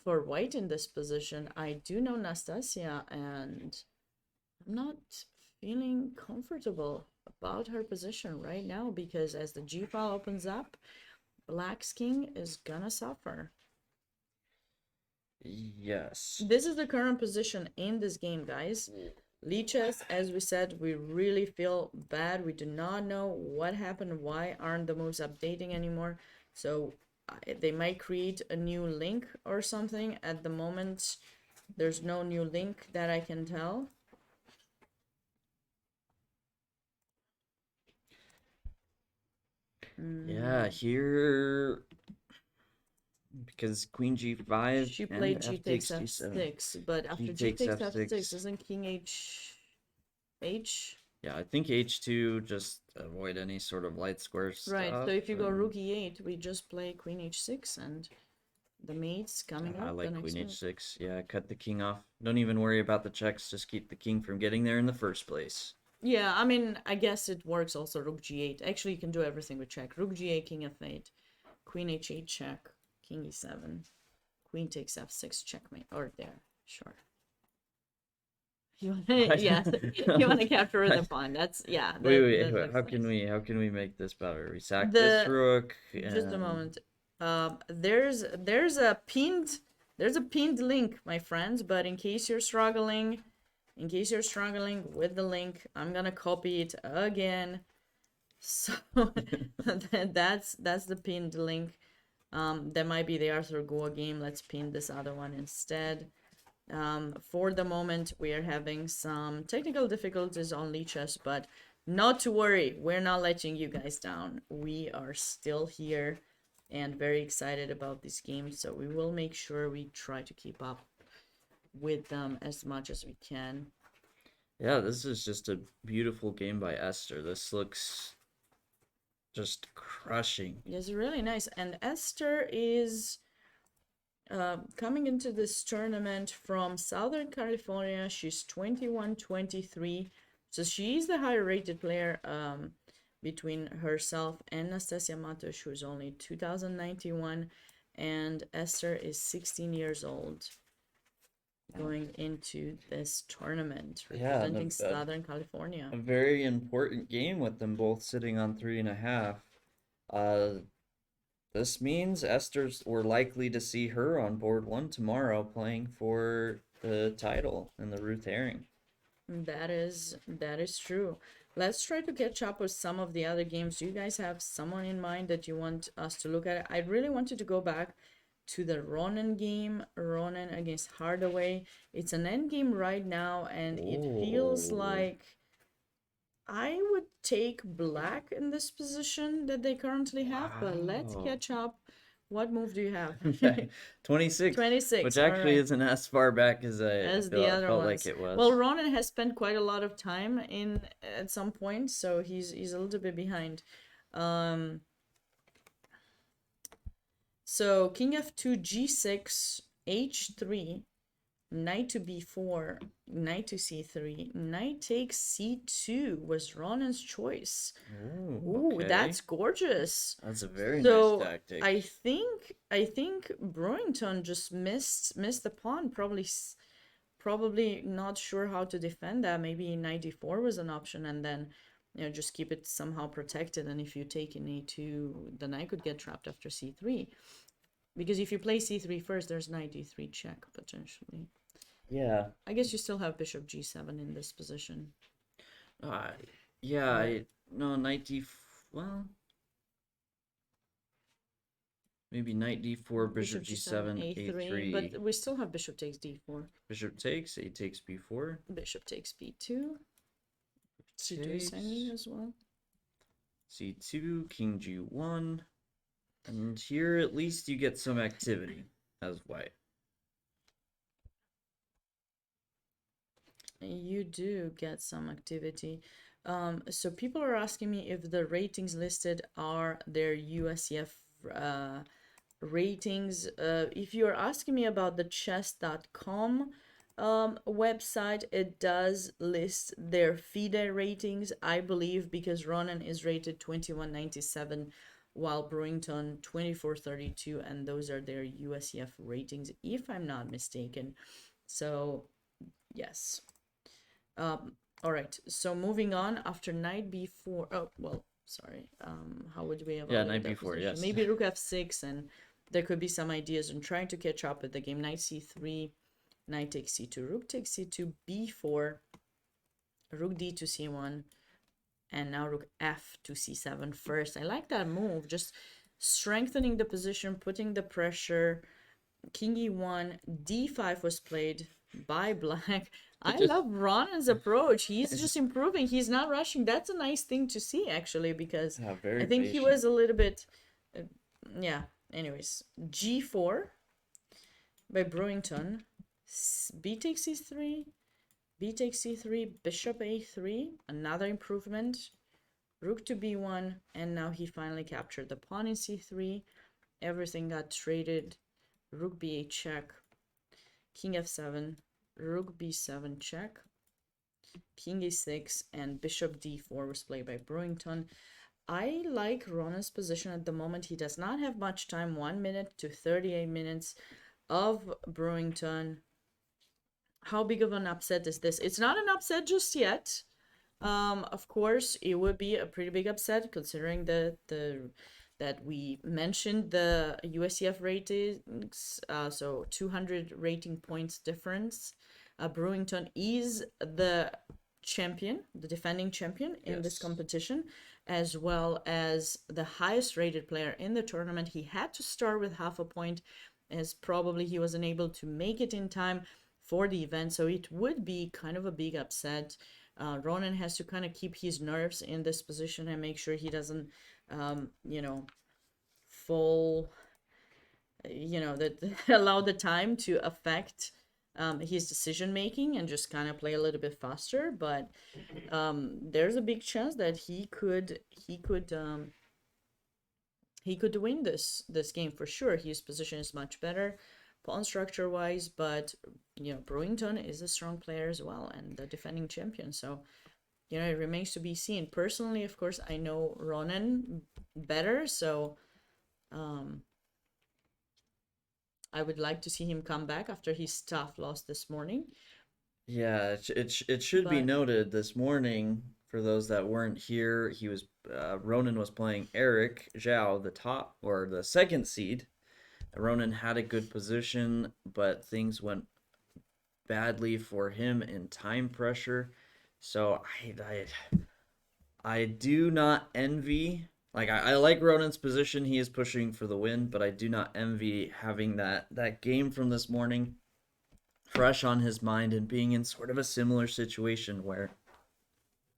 white in this position. I do know Nastasia, and I'm not feeling comfortable about her position right now because as the g file opens up, black's king is gonna suffer. Yes. This is the current position in this game, guys. Leeches, as we said, we really feel bad. We do not know what happened. Why aren't the moves updating anymore? So they might create a new link or something. At the moment, there's no new link that I can tell. Yeah, here because queen g5 She and played g f takes takes g7. f6, but after King g takes takes f6. f6, isn't king h? Yeah, I think h2 just avoid any sort of light square stuff. Right, so if you go and rook e8, we just play queen h6 and the mate's coming I up like the next queen move. h6. Yeah, cut the king off. Don't even worry about the checks. Just keep the king from getting there in the first place. Yeah, I mean, I guess it works also rook g8. Actually, you can do everything with check. Rook g8, king f8, queen h8 check, king e7, queen takes f6 checkmate. Or there, sure. You wanna, yes, you want to capture the pawn. That's yeah. Wait. That looks How nice. can we make this better? We sack The this rook. just a And... moment. There's a pinned link, my friends. But in case you're struggling, with the link, I'm gonna copy it again. So that's the pinned link. That might be the Arthur Goa game. Let's pin this other one instead. For the moment, we are having some technical difficulties on Lichess, but not to worry. We're not letting you guys down. We are still here and very excited about this game, so we will make sure we try to keep up with them as much as we can. Yeah, this is just a beautiful game by Esther. This looks just crushing. It's really nice. And Esther is coming into this tournament from Southern California. She's 21, 23. So she's the higher rated player between herself and Nastasia Matos, who's only 2091. And Esther is 16 years old going into this tournament, representing Southern California. A very important game with them both sitting on 3.5. This means we're likely to see her on board 1 tomorrow playing for the title in the Ruth Herring. That is true. Let's try to catch up with some of the other games. Do you guys have someone in mind that you want us to look at? I really wanted to go back to the Ronan game, Ronan against Hardaway. It's an end game right now, and it feels like I would take black in this position that they currently have, but let's catch up. What move do you have? 26. 26, Which actually right. isn't as far back as The other felt ones. like it was. Well, Ronan has spent quite a lot of time in at some point, so he's a little bit behind. So king f2, g6, h3, knight to b4, knight to c3, knight takes c2 was Ronan's choice. Ooh, okay. that's gorgeous. That's a very So nice tactic. I think Brewington just missed the pawn. Probably not sure how to defend that. Maybe knight d4 was an option, and then just keep it somehow protected. And if you take in a2, the knight could get trapped after c3. Because if you play c3 first, there's knight d3 check potentially. Yeah. I guess you still have bishop g7 in this position. Yeah, No, knight d. Well, maybe knight d4, bishop g7, a3, a3. but we still have bishop takes d4. Bishop takes, a takes b4. Bishop takes b2. c2 is hanging as well. c2, king g1. And here at least you get some activity as white. You do get some activity. So people are asking me if the ratings listed are their USEF ratings. If you're asking me about the chess.com website, it does list their FIDE ratings, I believe, because Ronan is rated 2197 while Brewington 2432, and those are their USEF ratings, if I'm not mistaken. So, yes. All right. So moving on after knight b4. Oh, well, sorry. How would we evaluate knight that b4, position? yes. Maybe rook f6, and there could be some ideas on trying to catch up with the game. Knight c3, knight takes c2, rook takes c2, b4, rook d to c1, and now rook f to c7 first. I like that move, just strengthening the position, putting the pressure. King e1, d5 was played by black. I love Ronan's approach. He's just improving. He's not rushing. That's a nice thing to see, actually, because Very I think he patient. was a little bit, yeah. Anyways, g4 by Brewington. B takes c3, b takes c3, bishop a3, another improvement. Rook to b1, and now he finally captured the pawn in c3. Everything got traded. Rook b8 check, king f7, rook b7 check, king e6, and bishop d4 was played by Brewington. I like Ronan's position at the moment. He does not have much time, 1 minute to 38 minutes of Brewington. How big of an upset is this? It's not an upset just yet. Of course, it would be a pretty big upset considering that we mentioned the USCF ratings, so 200 rating points difference. Brewington is the champion, the defending champion in this competition, as well as the highest rated player in the tournament. He had to start with half a point, as probably he wasn't able to make it in time for the event, so it would be kind of a big upset. Ronan has to kind of keep his nerves in this position and make sure he doesn't, fall, that allow the time to affect his decision making and just kind of play a little bit faster. But there's a big chance that he could win this game for sure. His position is much better pawn structure wise, but Brewington is a strong player as well and the defending champion. So it remains to be seen. Personally, of course, I know Ronan better, so I would like to see him come back after his tough loss this morning. Yeah, it should be But- noted this morning for those that weren't here. He was Ronan was playing Eric Zhao, the top or the second seed. Ronan had a good position, but things went badly for him in time pressure. So I do not envy. Like I like Ronan's position; he is pushing for the win, but I do not envy having that game from this morning fresh on his mind and being in sort of a similar situation where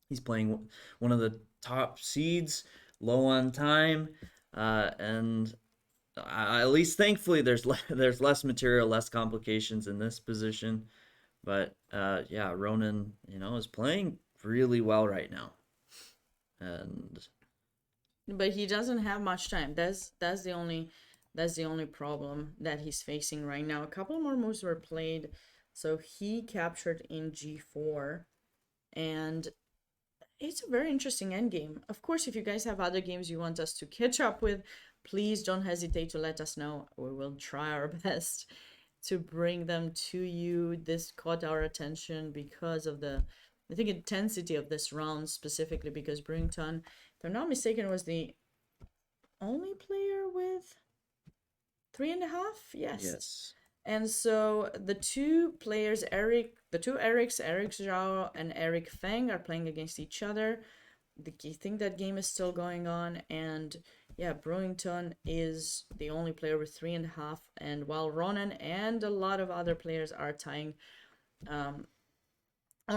he's playing one of the top seeds, low on time, and at least thankfully there's less material, less complications in this position. But yeah, Ronan, is playing really well right now, and but he doesn't have much time. That's the only problem that he's facing right now. A couple more moves were played, so he captured in g4, and it's a very interesting endgame. Of course, if you guys have other games you want us to catch up with, please don't hesitate to let us know. We will try our best to bring them to you. This caught our attention because of the, I think, intensity of this round, specifically because Brewington, if I'm not mistaken, was the only player with 3.5. Yes. And so the two players, Eric Zhao and Eric Feng, are playing against each other. think that game is still going on, and yeah, Brewington is the only player with 3.5, and while Ronan and a lot of other players are tying on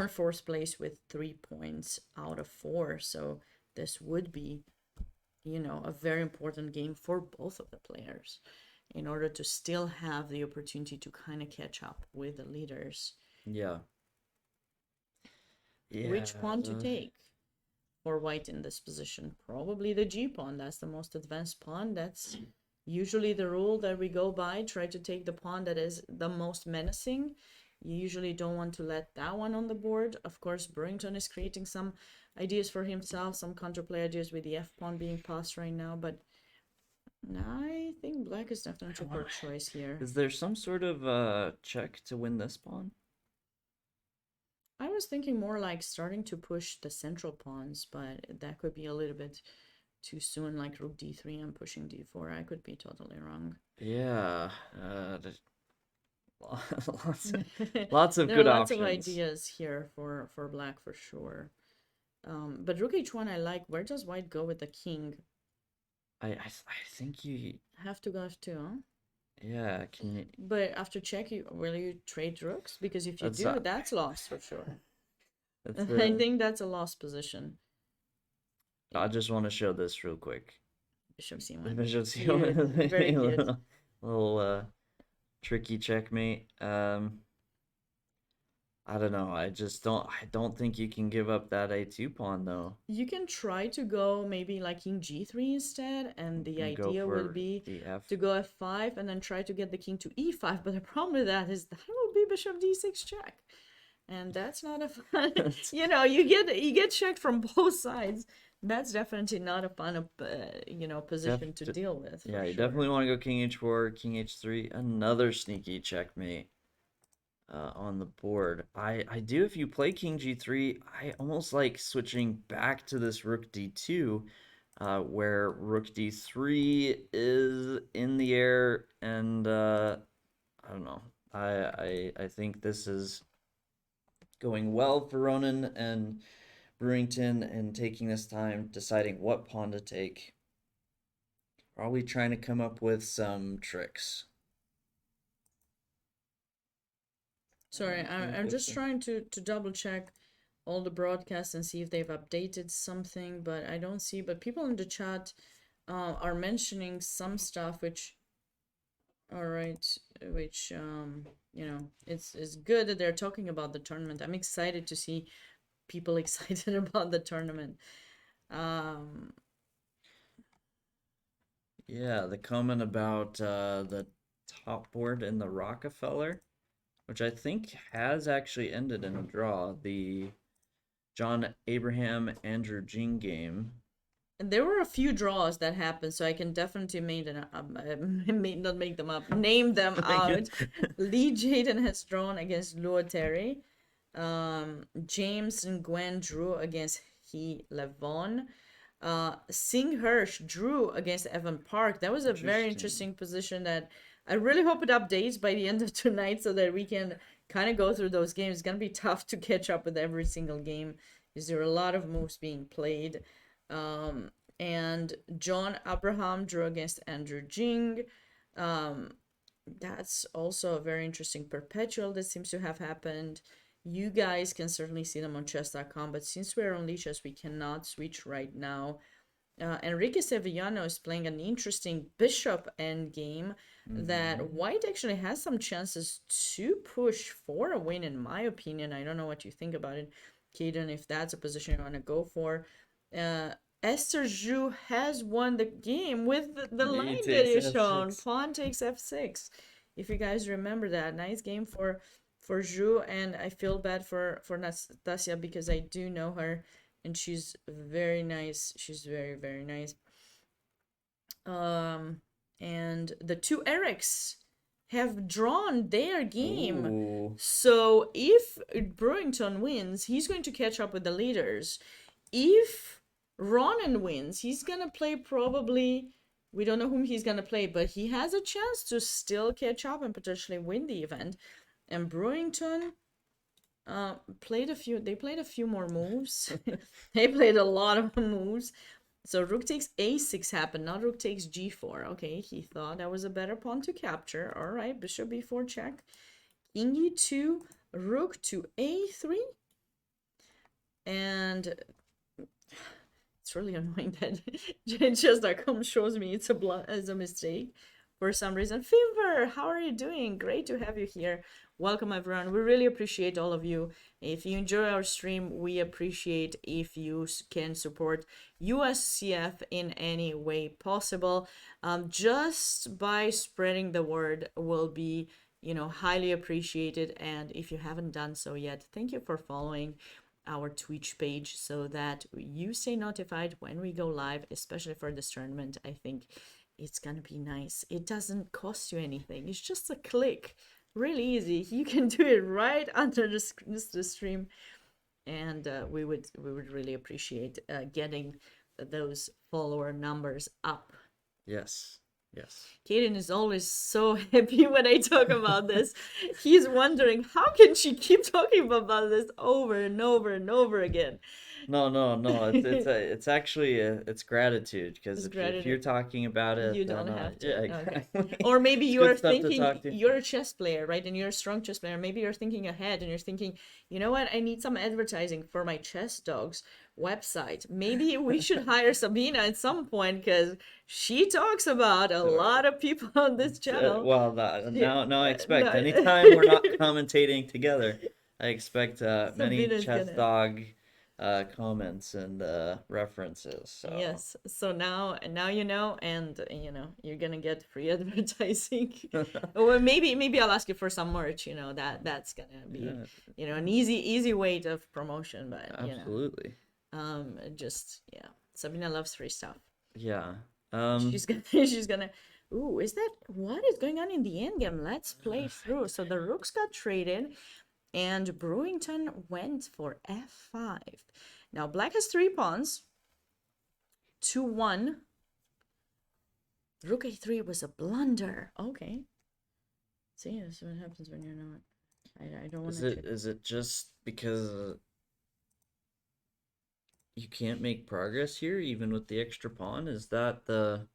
fourth place with 3 points out of 4. So this would be, a very important game for both of the players in order to still have the opportunity to kind of catch up with the leaders. Yeah. Yeah. Which pawn to take for white in this position? Probably the G pawn. That's the most advanced pawn. That's usually the rule that we go by. Try to take the pawn that is the most menacing. You usually don't want to let that one on the board. Of course, Brewington is creating some ideas for himself, some counterplay ideas with the F pawn being passed right now, but I think black is definitely a poor choice here. Is there some sort of check to win this pawn? I was thinking more like starting to push the central pawns, but that could be a little bit too soon, like rook d3 and pushing d4. I could be totally wrong. Yeah. Lots of there good are lots options. of ideas here for black for sure. But rook h1 I like. Where does white go with the king? I think you Have to go f2, huh? Yeah, can you? But after check, will you trade rooks? Because if you That's, do, that's lost for sure. That's I think that's a lost position. I just want to show this real quick. Bishop c1. Bishop Cute. c1. Very cute. Little tricky checkmate. I don't know. I don't think you can give up that a2 pawn though. You can try to go maybe like king g3 instead, and the idea will be to go f5 and then try to get the king to e5. But the problem with that is that will be bishop d6 check, and that's not a fun. You get checked from both sides. That's definitely not a fun, position to deal with. Yeah, you sure. definitely want to go king h4, king h3, another sneaky checkmate. On the board. I do, if you play king g3, I almost like switching back to this rook d2, where rook d3 is in the air, and I don't know. I think this is going well for Ronan and Brewington, and taking this time deciding what pawn to take. Are we trying to come up with some tricks? Sorry, I'm just trying to double check all the broadcasts and see if they've updated something, but I don't see. But people in the chat are mentioning some stuff, which, all right, which it's good that they're talking about the tournament. I'm excited to see people excited about the tournament. Yeah, the comment about the top board in the Rockefeller, which I think has actually ended in a draw, the John Abraham Andrew Jing game. And there were a few draws that happened, so I can definitely not make them up, name them out. Lee Jaden has drawn against Luo Terry. James and Gwen drew against He Levon. Singh Hirsch drew against Evan Park. That was a very interesting position that I really hope it updates by the end of tonight so that we can kind of go through those games. It's going to be tough to catch up with every single game because there are a lot of moves being played. And John Abraham drew against Andrew Jing. That's also a very interesting perpetual that seems to have happened. You guys can certainly see them on chess.com, but since we're on Lichess, we cannot switch right now. Enrique Sevillano is playing an interesting bishop endgame that white actually has some chances to push for a win, in my opinion. I don't know what you think about it, Kaden, if that's a position you want to go for. Esther Zhu has won the game with the line that is shown. Pawn takes f6. If you guys remember that, nice game for Zhu, and I feel bad for Nastasia because I do know her. And she's very nice. She's very, very nice. And the two Erics have drawn their game. Ooh. So if Brewington wins, he's going to catch up with the leaders. If Ronan wins, he's going to play probably... We don't know whom he's going to play, but he has a chance to still catch up and potentially win the event. And Brewington... Played a few. They played a few more moves. They played a lot of moves. So rook takes a6 happened, not rook takes g4. Okay, he thought that was a better pawn to capture. All right, bishop b4 check. King e2, rook to a3. And it's really annoying that chess.com shows me it's a mistake for some reason. Fever, how are you doing? Great to have you here. Welcome everyone. We really appreciate all of you. If you enjoy our stream, we appreciate if you can support USCF in any way possible. Just by spreading the word will be, highly appreciated. And if you haven't done so yet, thank you for following our Twitch page so that you stay notified when we go live, especially for this tournament. I think it's gonna be nice. It doesn't cost you anything. It's just a click. Really easy. You can do it right under the stream, and we would really appreciate getting those follower numbers up. Yes. Yes. Kaden is always so happy when I talk about this. He's wondering, how can she keep talking about this over and over and over again? No. It's actually it's gratitude, because It's if you're gratitude. talking about it, You then, don't have to. yeah, Okay. exactly. Or maybe It's you good are stuff to thinking talk to. you're a chess player, right? And you're a strong chess player. Maybe you're thinking ahead and you're thinking, you know what? I need some advertising for my chess dogs website. Maybe we should hire Sabina at some point because she talks about a lot of people on this channel. Well, now I expect No. anytime we're not commentating together, I expect many Sabina's chess gonna- dog comments and references. So Yes. So now you know, and you're gonna get free advertising. Or maybe I'll ask you for some merch. That's gonna be Yeah, an easy way of promotion. But absolutely. just Sabina loves free stuff. Yeah. She's gonna. Ooh, what is going on in the endgame? Let's play through. So the rooks got traded, and Brewington went for f5. Now black has 3 pawns. 2-1. Rook a3 was a blunder. Okay. See, this is what happens when you're not. I don't want to. Is it just because you can't make progress here, even with the extra pawn? Is that the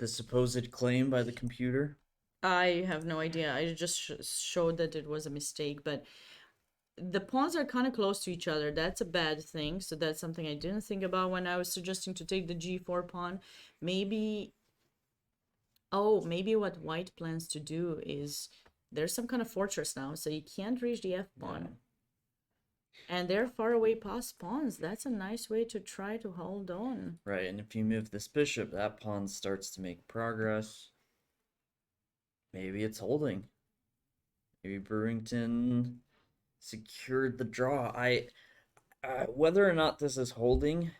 supposed claim by the computer? I have no idea. I just showed that it was a mistake, but the pawns are kind of close to each other. That's a bad thing. So that's something I didn't think about when I was suggesting to take the g4 pawn. Maybe what white plans to do is there's some kind of fortress now, so you can't reach the f pawn. Yeah. And they're far away past pawns. That's a nice way to try to hold on. Right, and if you move this bishop, that pawn starts to make progress. Maybe it's holding. Maybe Brewington secured the draw. Whether or not this is holding,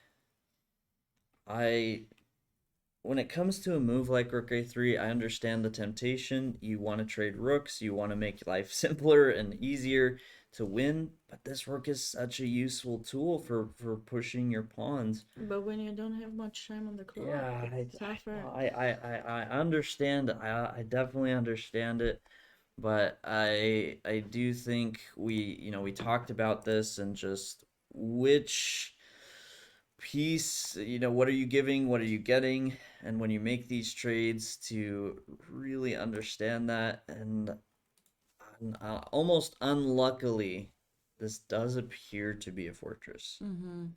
when it comes to a move like rook a3, I understand the temptation. You want to trade rooks, you want to make life simpler and easier to win, but this rook is such a useful tool for pushing your pawns. But when you don't have much time on the clock, Yeah, it's tougher. I understand. I definitely understand it, but I do think we talked about this and just which piece, what are you giving, what are you getting, and when you make these trades to really understand that. And almost unluckily, this does appear to be a fortress. Mm-hmm.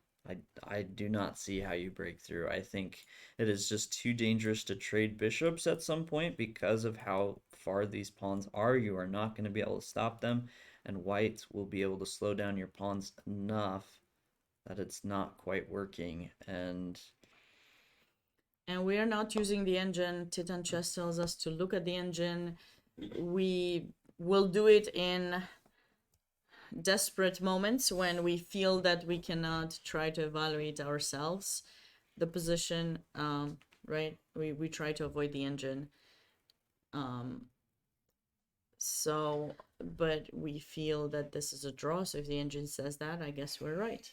I do not see how you break through. I think it is just too dangerous to trade bishops at some point because of how far these pawns are. You are not going to be able to stop them, and white will be able to slow down your pawns enough that it's not quite working. And we are not using the engine. Titan Chess tells us to look at the engine. We will do it in desperate moments when we feel that we cannot try to evaluate ourselves the position, right? We try to avoid the engine. So, but we feel that this is a draw, so if the engine says that, I guess we're right.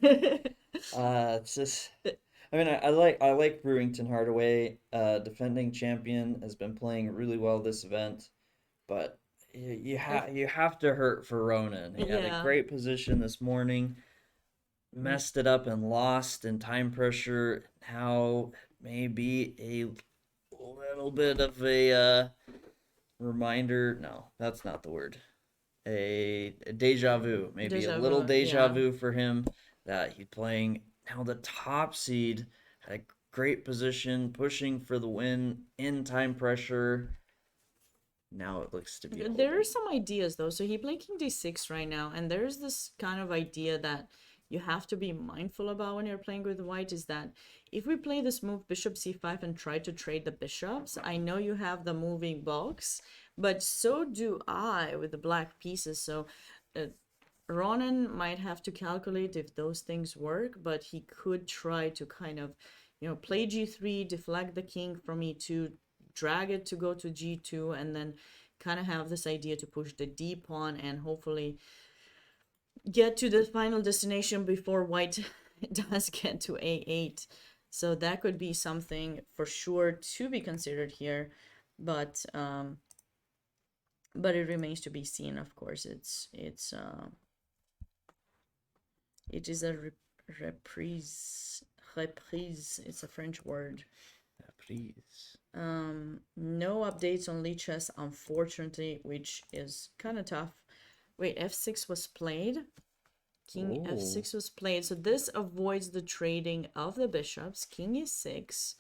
it's just, I mean, I like Brewington Hardaway. Defending champion, has been playing really well this event, but you have to hurt for Ronan. He had a Yeah. great position this morning, messed it up and lost in time pressure. Now maybe a little bit of a reminder. No, that's not the word. A deja vu, maybe a Deja little vu, deja yeah. vu for him that he's playing now the top seed, had a great position, pushing for the win in time pressure. Now it looks to be a There hold'em. are some ideas though. So he played King D6 right now, and there's this kind of idea that you have to be mindful about when you're playing with white is that if we play this move Bishop C5 and try to trade the bishops, I know you have the moving box, but so do I with the black pieces. So uh, Ronan might have to calculate if those things work, but he could try to kind of, play G3, deflect the king from E2, drag it to go to G2, and then kind of have this idea to push the D pawn and hopefully get to the final destination before white does get to A8. So that could be something for sure to be considered here, but it remains to be seen. Of course, it is a reprise. Reprise. It's a French word. Please. No updates on Lichess, unfortunately, which is kind of tough. Wait, F6 was played. King F6 was played, so this avoids the trading of the bishops. King E6.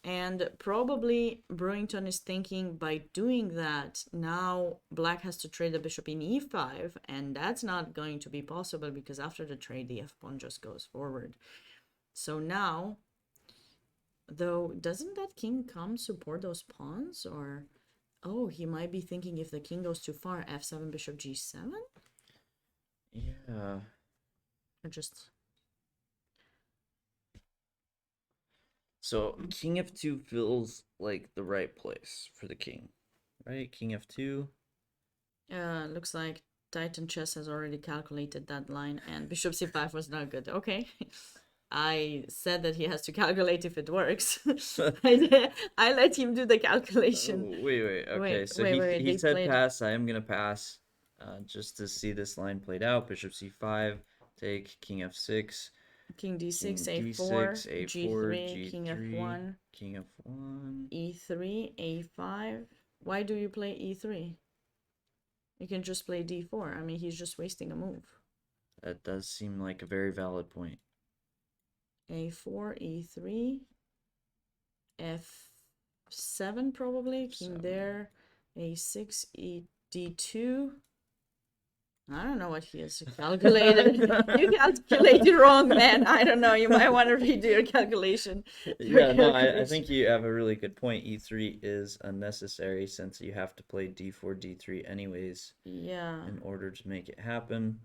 And probably Brewington is thinking by doing that, now black has to trade the bishop in e5, and that's not going to be possible because after the trade, the f pawn just goes forward. So now, though, doesn't that king come support those pawns? Or, oh, he might be thinking if the king goes too far, f7, bishop g7? Yeah. Or just... So king f2 feels like the right place for the king, right? King f2. Looks like Titan Chess has already calculated that line, and bishop c5 was not good. Okay. I said that he has to calculate if it works. I let him do the calculation. Wait. Okay, so he They said played pass. I am gonna pass, just to see this line played out. Bishop c5, take king f6, King d6, king a4, d6, a4, g3, king g3, f1, king f1. e3, a5. Why do you play e3? You can just play d4. I mean, he's just wasting a move. That does seem like a very valid point. a4, e3, f7 probably, king there, a6, d2. I don't know what he has calculated. You calculated wrong, man. I don't know. You might want to redo your calculation. Yeah, no, I think you have a really good point. E3 is unnecessary since you have to play d4, d3 anyways. Yeah. In order to make it happen.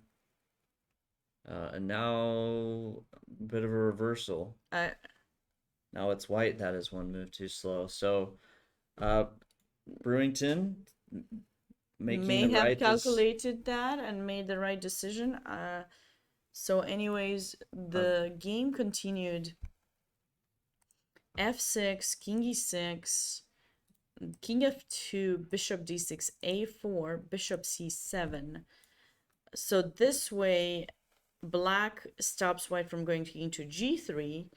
And now a bit of a reversal. Now it's white that is one move too slow. So Brewington may have calculated that and made the right decision. So anyways, the game continued. F6, king e6, king f2, bishop d6, a4, bishop c7. So this way, black stops white from going into g3,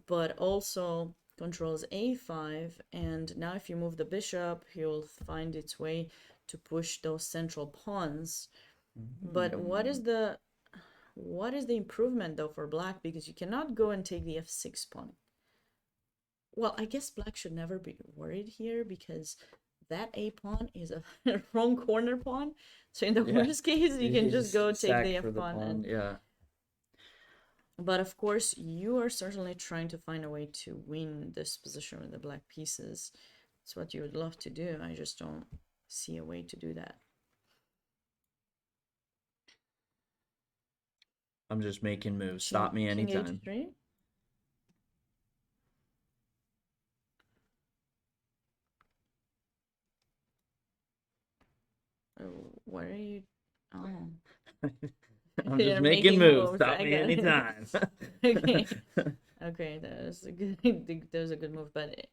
but also controls a5. And now if you move the bishop, he will find its way to push those central pawns. But what is the improvement though for black? Because you cannot go and take the f6 pawn. Well, I guess black should never be worried here because that a pawn is a wrong corner pawn. So in the worst case, you can just go take the f pawn. And yeah. but of course, you are certainly trying to find a way to win this position with the black pieces. It's what you would love to do. I just don't see a way to do that. I'm just making moves. Stop me anytime. King h3. What are you? Oh. I'm just making moves. Stop me anytime. Okay. Okay, that was a good move, but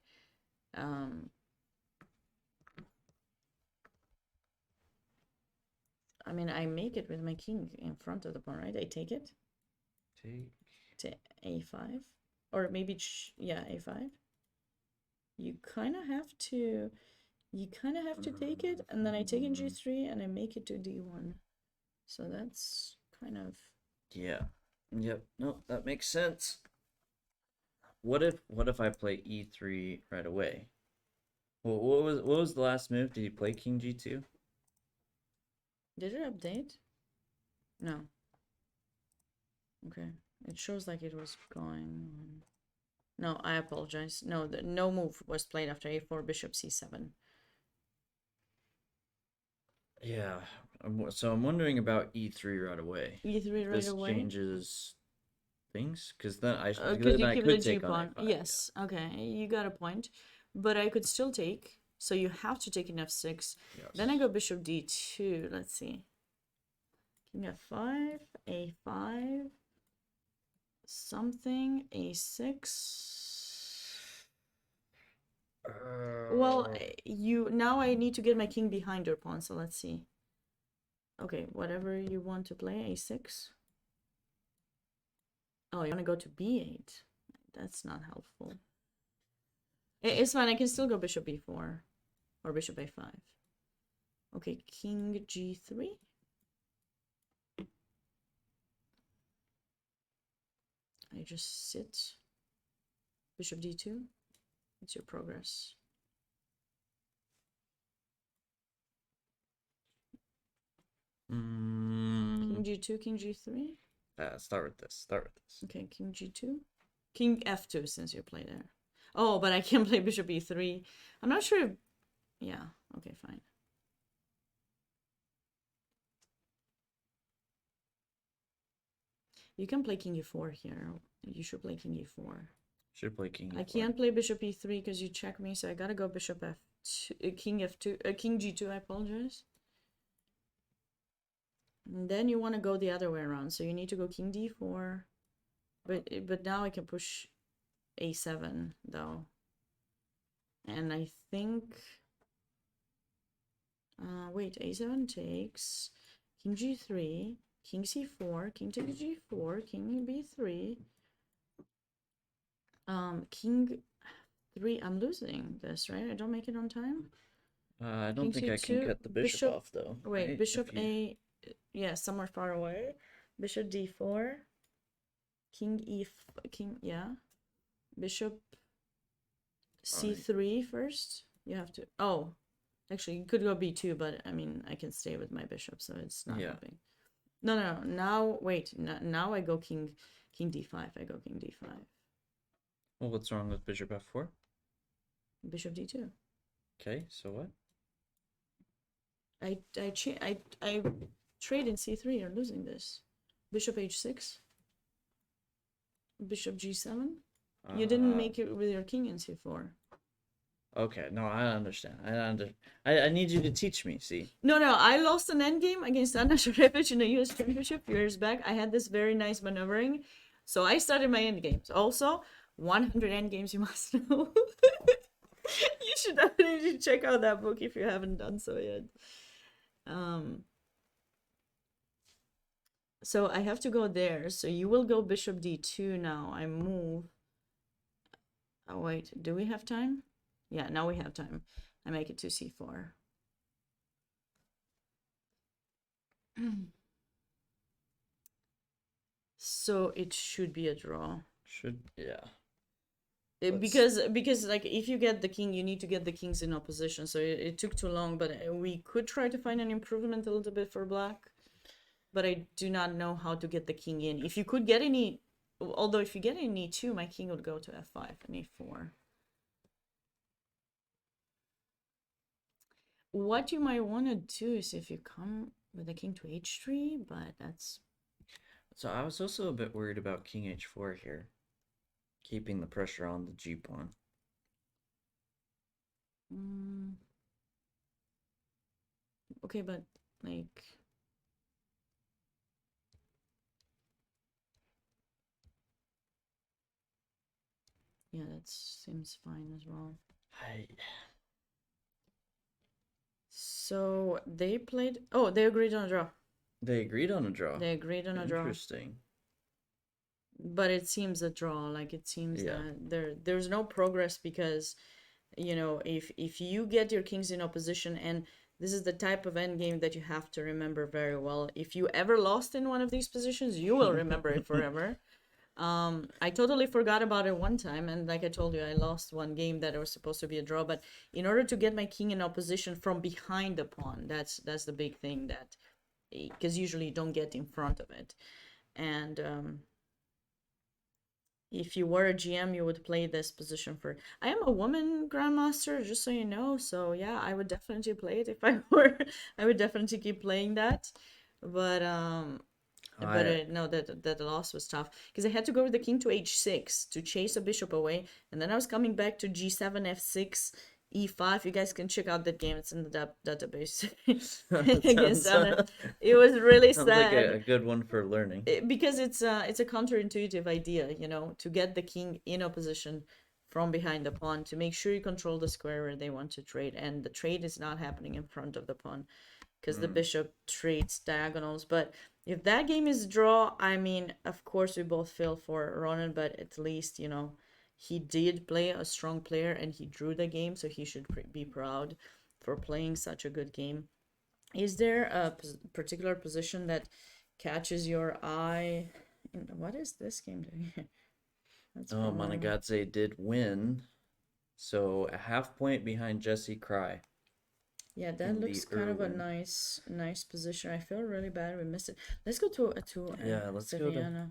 I mean, I make it with my king in front of the pawn, right? I take it Take. to a5, or maybe yeah, a5. You kind of have to. You kind of have to take it, and then I take in g3 and I make it to d1. So that's kind of. Yeah. Yep. No, that makes sense. What if I play e3 right away? Well, what was the last move? Did you play king g2? Did it update? No. Okay. It shows like it was going on. No, I apologize. No, no move was played after a4, bishop c7. Yeah. So I'm wondering about e3 right away. e3 right This away. changes things, because then Because you I keep could the g take on pawn. a5. Yes. Okay, you got a point. But I could still take. So you have to take in f6. Yeah. Then I go bishop d2. Let's see. King f5, a5, something, a6. Well, now I need to get my king behind your pawn, so let's see. Okay, whatever you want to play, a6. Oh, you want to go to b8. That's not helpful. It's fine, I can still go bishop b4 or bishop a5. Okay, king g3. I just sit. Bishop d2. It's your progress. King g2, king g3. Start with this. Okay, king g2. King f2 since you play there. Oh, but I can play bishop e3. I'm not sure. Yeah, okay, fine. You can play king e4 here. You should play king e4. Should play king e4. I can't play bishop e3 because you check me, so I gotta go bishop f2, king f2, king g2. I apologize. And then you want to go the other way around, so you need to go king d4. But now I can push a7 though, and I think. Wait, a7 takes king g3, king c4, king takes g4, king b3. King 3. I'm losing this, right? I don't make it on time. I don't King think I can c2, cut the bishop off though. Wait, right? bishop If you- yeah, somewhere far away. Bishop d4, king yeah. Bishop c3 first. You have to. Oh, actually, you could go b2, but I mean, I can stay with my bishop, so it's not helping. No. Now wait. Now I go king d5. I go king d5. Well, what's wrong with bishop f4? Bishop d2. Okay, so what? I trade in c3. You're losing this. Bishop h6. Bishop g7. You didn't make it with your king in c4. Okay, no, I understand. I need you to teach me. See. No. I lost an endgame against Anna Sharevic in the U.S. Championship years back. I had this very nice maneuvering, so I started my endgames. Also, 100 endgames you must know. You should definitely check out that book if you haven't done so yet. So I have to go there. So you will go bishop d2 now. I move. Oh wait, do we have time? Yeah, now we have time. I make it to c4. So it should be a draw. Yeah. Because like if you get the king, you need to get the kings in opposition. So it took too long, but we could try to find an improvement a little bit for black. But I do not know how to get the king in. If you could get any, although if you get in e2, my king would go to f5 and e4. What you might want to do is if you come with the king to h3, but that's. So I was also a bit worried about king h4 here, keeping the pressure on the g pawn. Okay, but like. Yeah, that seems fine as well. So they played. Oh, they agreed on a draw. They agreed on a draw. They agreed on a draw. Interesting. But it seems a draw. Like it seems Yeah. that there's no progress because, you know, if you get your kings in opposition, and this is the type of endgame that you have to remember very well. If you ever lost in one of these positions, you will remember it forever. I totally forgot about it one time, and like I told you, I lost one game that it was supposed to be a draw. But in order to get my king in opposition from behind the pawn, that's the big thing, that because usually you don't get in front of it. And if you were a GM, you would play this position for. I am a woman grandmaster, just so you know. So yeah, I would definitely play it if I were. I would definitely keep playing that. But no, that the loss was tough because I had to go with the king to h6 to chase a bishop away, and then I was coming back to g7, f6, e5. You guys can check out that game; it's in the database. Against Anna. It was really Sounds like sad a good one for learning. because it's a counterintuitive idea, you know, to get the king in opposition from behind the pawn to make sure you control the square where they want to trade, and the trade is not happening in front of the pawn because the bishop trades diagonals. But if that game is a draw, I mean, of course we both feel for Ronan, but at least, you know, he did play a strong player and he drew the game, so he should be proud for playing such a good game. Is there a particular position that catches your eye? What is this game doing here? Oh, Monogadze did win. So a half point behind Jesse Cry. Yeah, that in looks the kind of a Irwin. nice position. I feel really bad we missed it. Let's go to Yeah, let's go to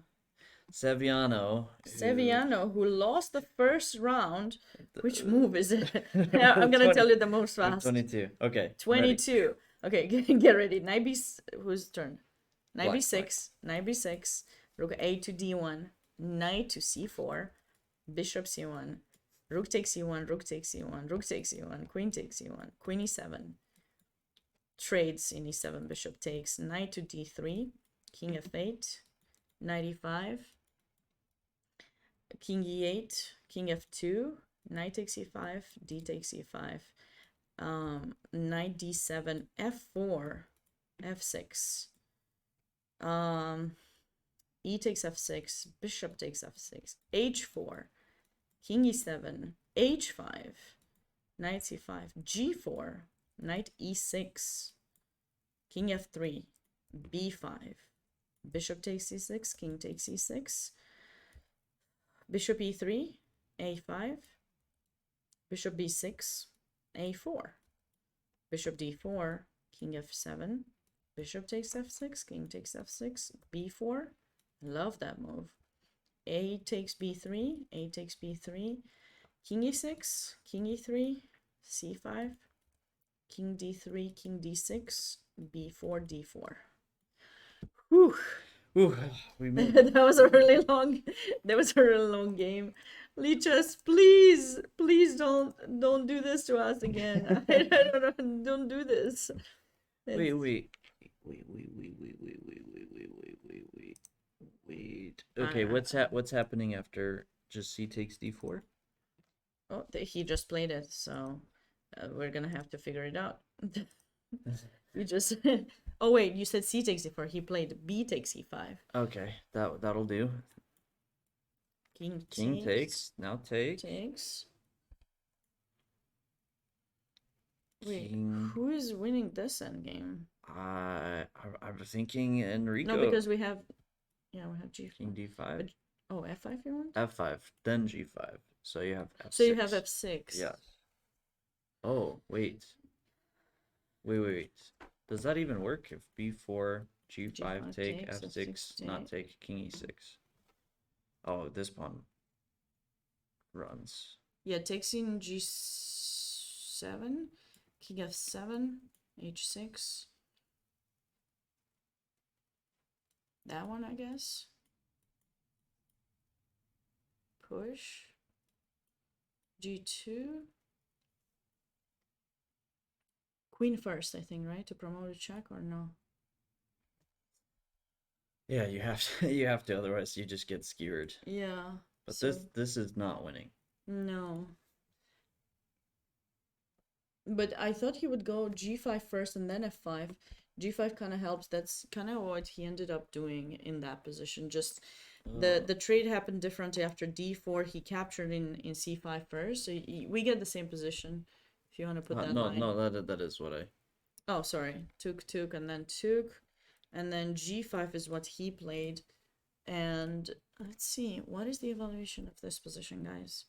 Sevillano. Seviano. Sevillano, who lost the first round. Which move is it? I'm gonna tell you the most fast. 22. Okay. I'm ready. 22. Okay, get ready. Knight b. Whose turn? Knight Black, b6. Knight b6. Rook a to d1. Knight to c4. Bishop c1. Rook takes e1. Rook takes e1. Rook takes e1. Queen takes e1. Queen e7. Trades in e7. Bishop takes. Knight to d3. King f8. Knight e5. King e8. King f2. Knight takes e5. D takes e5. Knight d7, f4, f6. E takes f6, bishop takes f6, h4, king e7, h5, knight c5, g4, knight e6, king f3, b5, bishop takes e6, king takes e6, bishop e3, a5, bishop b6, a4, bishop d4, king f7, bishop takes f6, king takes f6, b4. Love that move. A takes b3, a takes b3, king e6, king e3, c5, king d3, king d6, b4, d4. Whew. Ooh, we made it. That was a really long. That was a really long game. Lichas, please, please don't do this to us again. I don't know. Don't do this. Wait. Okay, what's happening after just c takes d4? Oh, he just played it, so we're gonna have to figure it out. You just. Oh wait, you said c takes e4. He played b takes e5. Okay, that'll do. King takes. Now take. Takes. Wait, King. who is winning this endgame? I'm thinking Enrico. No, because we have g5. King d5. Oh, f5 you want? F5, then g5. So you have f6. So you have f6. Yeah. Oh, wait. Does that even work if b4, g5 take, takes, f6, f6 not take. take, king e6? Oh, this pawn runs. Yeah, takes in g7, king f7, h6. That one, I guess. Push. g2. Queen first, I think, right? To promote a check or no? Yeah, you have to. You have to. Otherwise, you just get skewered. Yeah. But so, this is not winning. No. But I thought he would go g5 first and then f5. G5 kind of helps. That's kind of what he ended up doing in that position. Just the trade happened differently after D4. He captured in C5 first, so we get the same position. If you want to put that no, line. no, that is what I. Oh, sorry. Took, and then and then G5 is what he played. And let's see, what is the evaluation of this position, guys?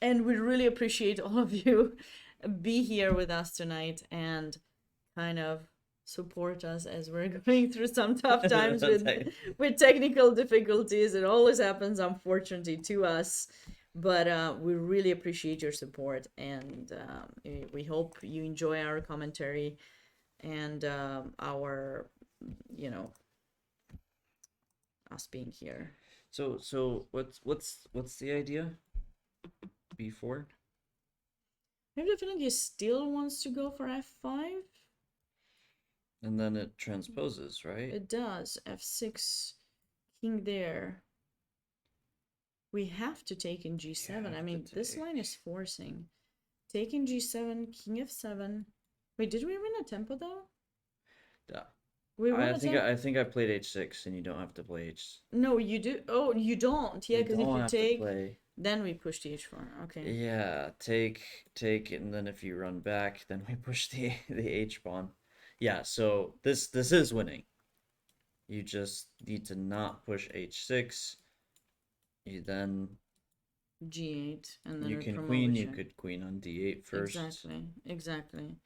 And we really appreciate all of you be here with us tonight and kind of support us as we're going through some tough times with technical difficulties. It always happens, unfortunately, to us. But we really appreciate your support, and we hope you enjoy our commentary and our, us being here. So what's the idea? B4. I have the feeling he still wants to go for F5. And then it transposes, right? It does. F6, king there. We have to take in G7. I mean, this line is forcing. Taking G7, king F7. Wait, did we win a tempo though? Yeah. We won I think I played H6, and you don't have to play H. No, you do. Oh, you don't. Yeah, because if you have to take, play. then we push the H4. Okay. Yeah, take, and then if you run back, then we push the H pawn. Yeah, so this is winning. You just need to not push H6. You then G8, and then you we can promote queen. the You check. could queen on D8 first. Exactly.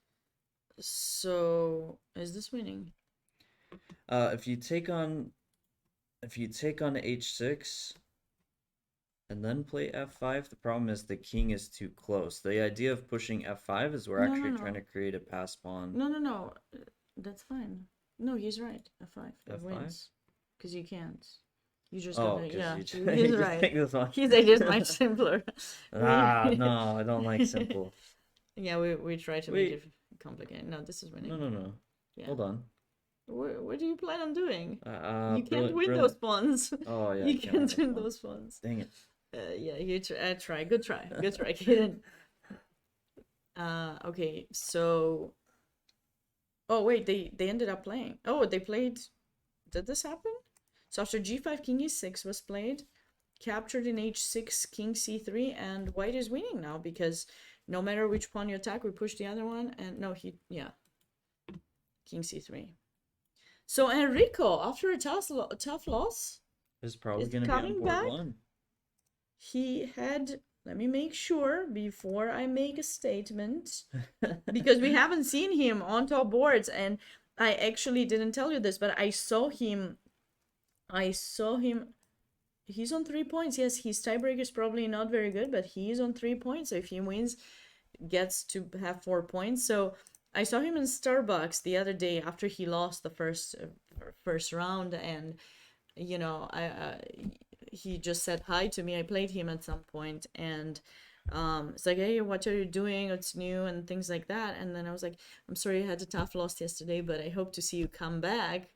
So is this winning? If you take on H6 and then play F5, the problem is the king is too close. The idea of pushing F5 is we're actually trying to create a pass pawn. No. That's fine. No, he's right. F5. It F5? wins. Because you can't. You just Oh, gotta, yeah. you He's right. He's like, it's much simpler. No, I don't like simple. Yeah, we try to make it complicated. No, this is winning. No. Yeah. Hold on. What do you plan on doing? You can't brilliant, win those pawns. Oh yeah, you can't win those pawns. Dang it. I try. Good try, Kaden. Okay, so. Oh wait, they ended up playing. Oh, they played. Did this happen? So after G5, King E6 was played, captured in H6, King C3, and White is winning now because no matter which pawn you attack, we push the other one, and no, King C3. So Enrico, after a tough loss, is probably going to be coming on board back. 1. He had. Let me make sure before I make a statement, because we haven't seen him on top boards, and I actually didn't tell you this, but I saw him. He's on 3 points. Yes, his tiebreaker is probably not very good, but he's on 3 points. So if he wins, gets to have 4 points. So I saw him in Starbucks the other day after he lost the first round, and he just said hi to me. I played him at some point, and it's like, hey, what are you doing? What's new? And things like that. And then I was like, I'm sorry I had a tough loss yesterday, but I hope to see you come back.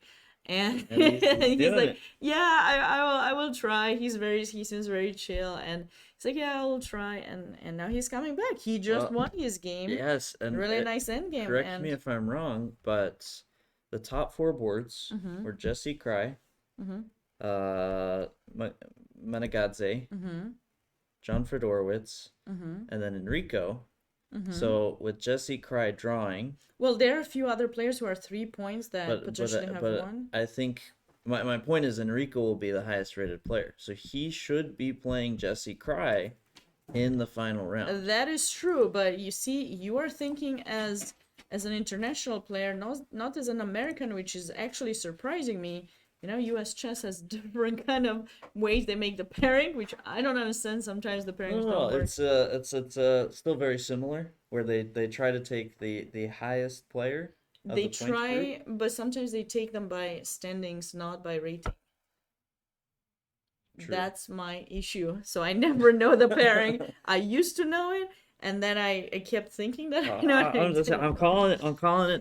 And he's like, yeah, I will try. He seems very chill, and he's like, yeah, I'll try. And now he's coming back. He just won his game. Yes, and really nice end game. Correct me if I'm wrong, but the top 4 boards were Jesse Cry, Menegadze, John Fedorowicz, and then Enrico. So with Jesse Cry drawing, well, there are a few other players who are 3 points that potentially have won. I think my point is Enrico will be the highest rated player, so he should be playing Jesse Cry in the final round. That is true, but you see, you are thinking as an international player, not as an American, which is actually surprising me. U.S. chess has different kind of ways they make the pairing, which I don't understand. Sometimes the pairings don't work. It's still very similar, where they try to take the highest player. They try, but sometimes they take them by standings, not by rating. True. That's my issue. So I never know the pairing. I used to know it, and then I kept thinking that I know it. I'm calling it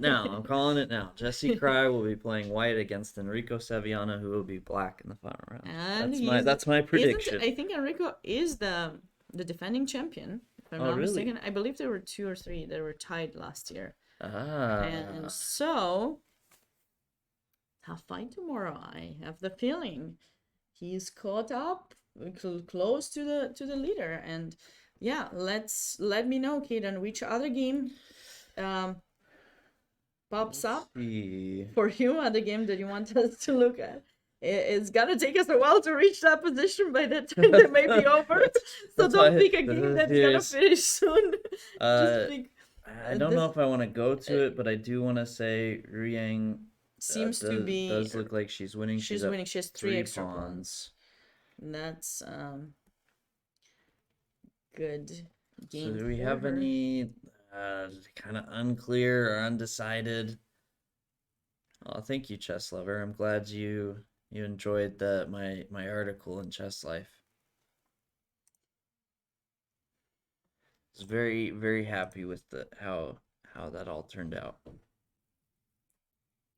now. Jesse Cry will be playing white against Enrico Saviano, who will be black in the final round. And that's my prediction. I think Enrico is the defending champion. If I'm not mistaken, I believe there were 2 or 3 that were tied last year. And so, have fight tomorrow. I have the feeling he's caught up, close to the leader. And yeah, let me know, Kaden, which other game pops up See. for you, other game that you want us to look at. It's gonna take us a while to reach that position. By that time, they may be over. So That's don't why pick a game that's gonna here's- finish soon. Just Uh, pick. I don't know if I want to go to it, but I do want to say Ruyang Seems to be does look like she's winning. she's up winning. She has 3 extra pawns. That's good So game. do we for have her. any kind of unclear or undecided? Oh, thank you, Chess Lover. I'm glad you enjoyed my article in Chess Life. I was very, very happy with how that all turned out.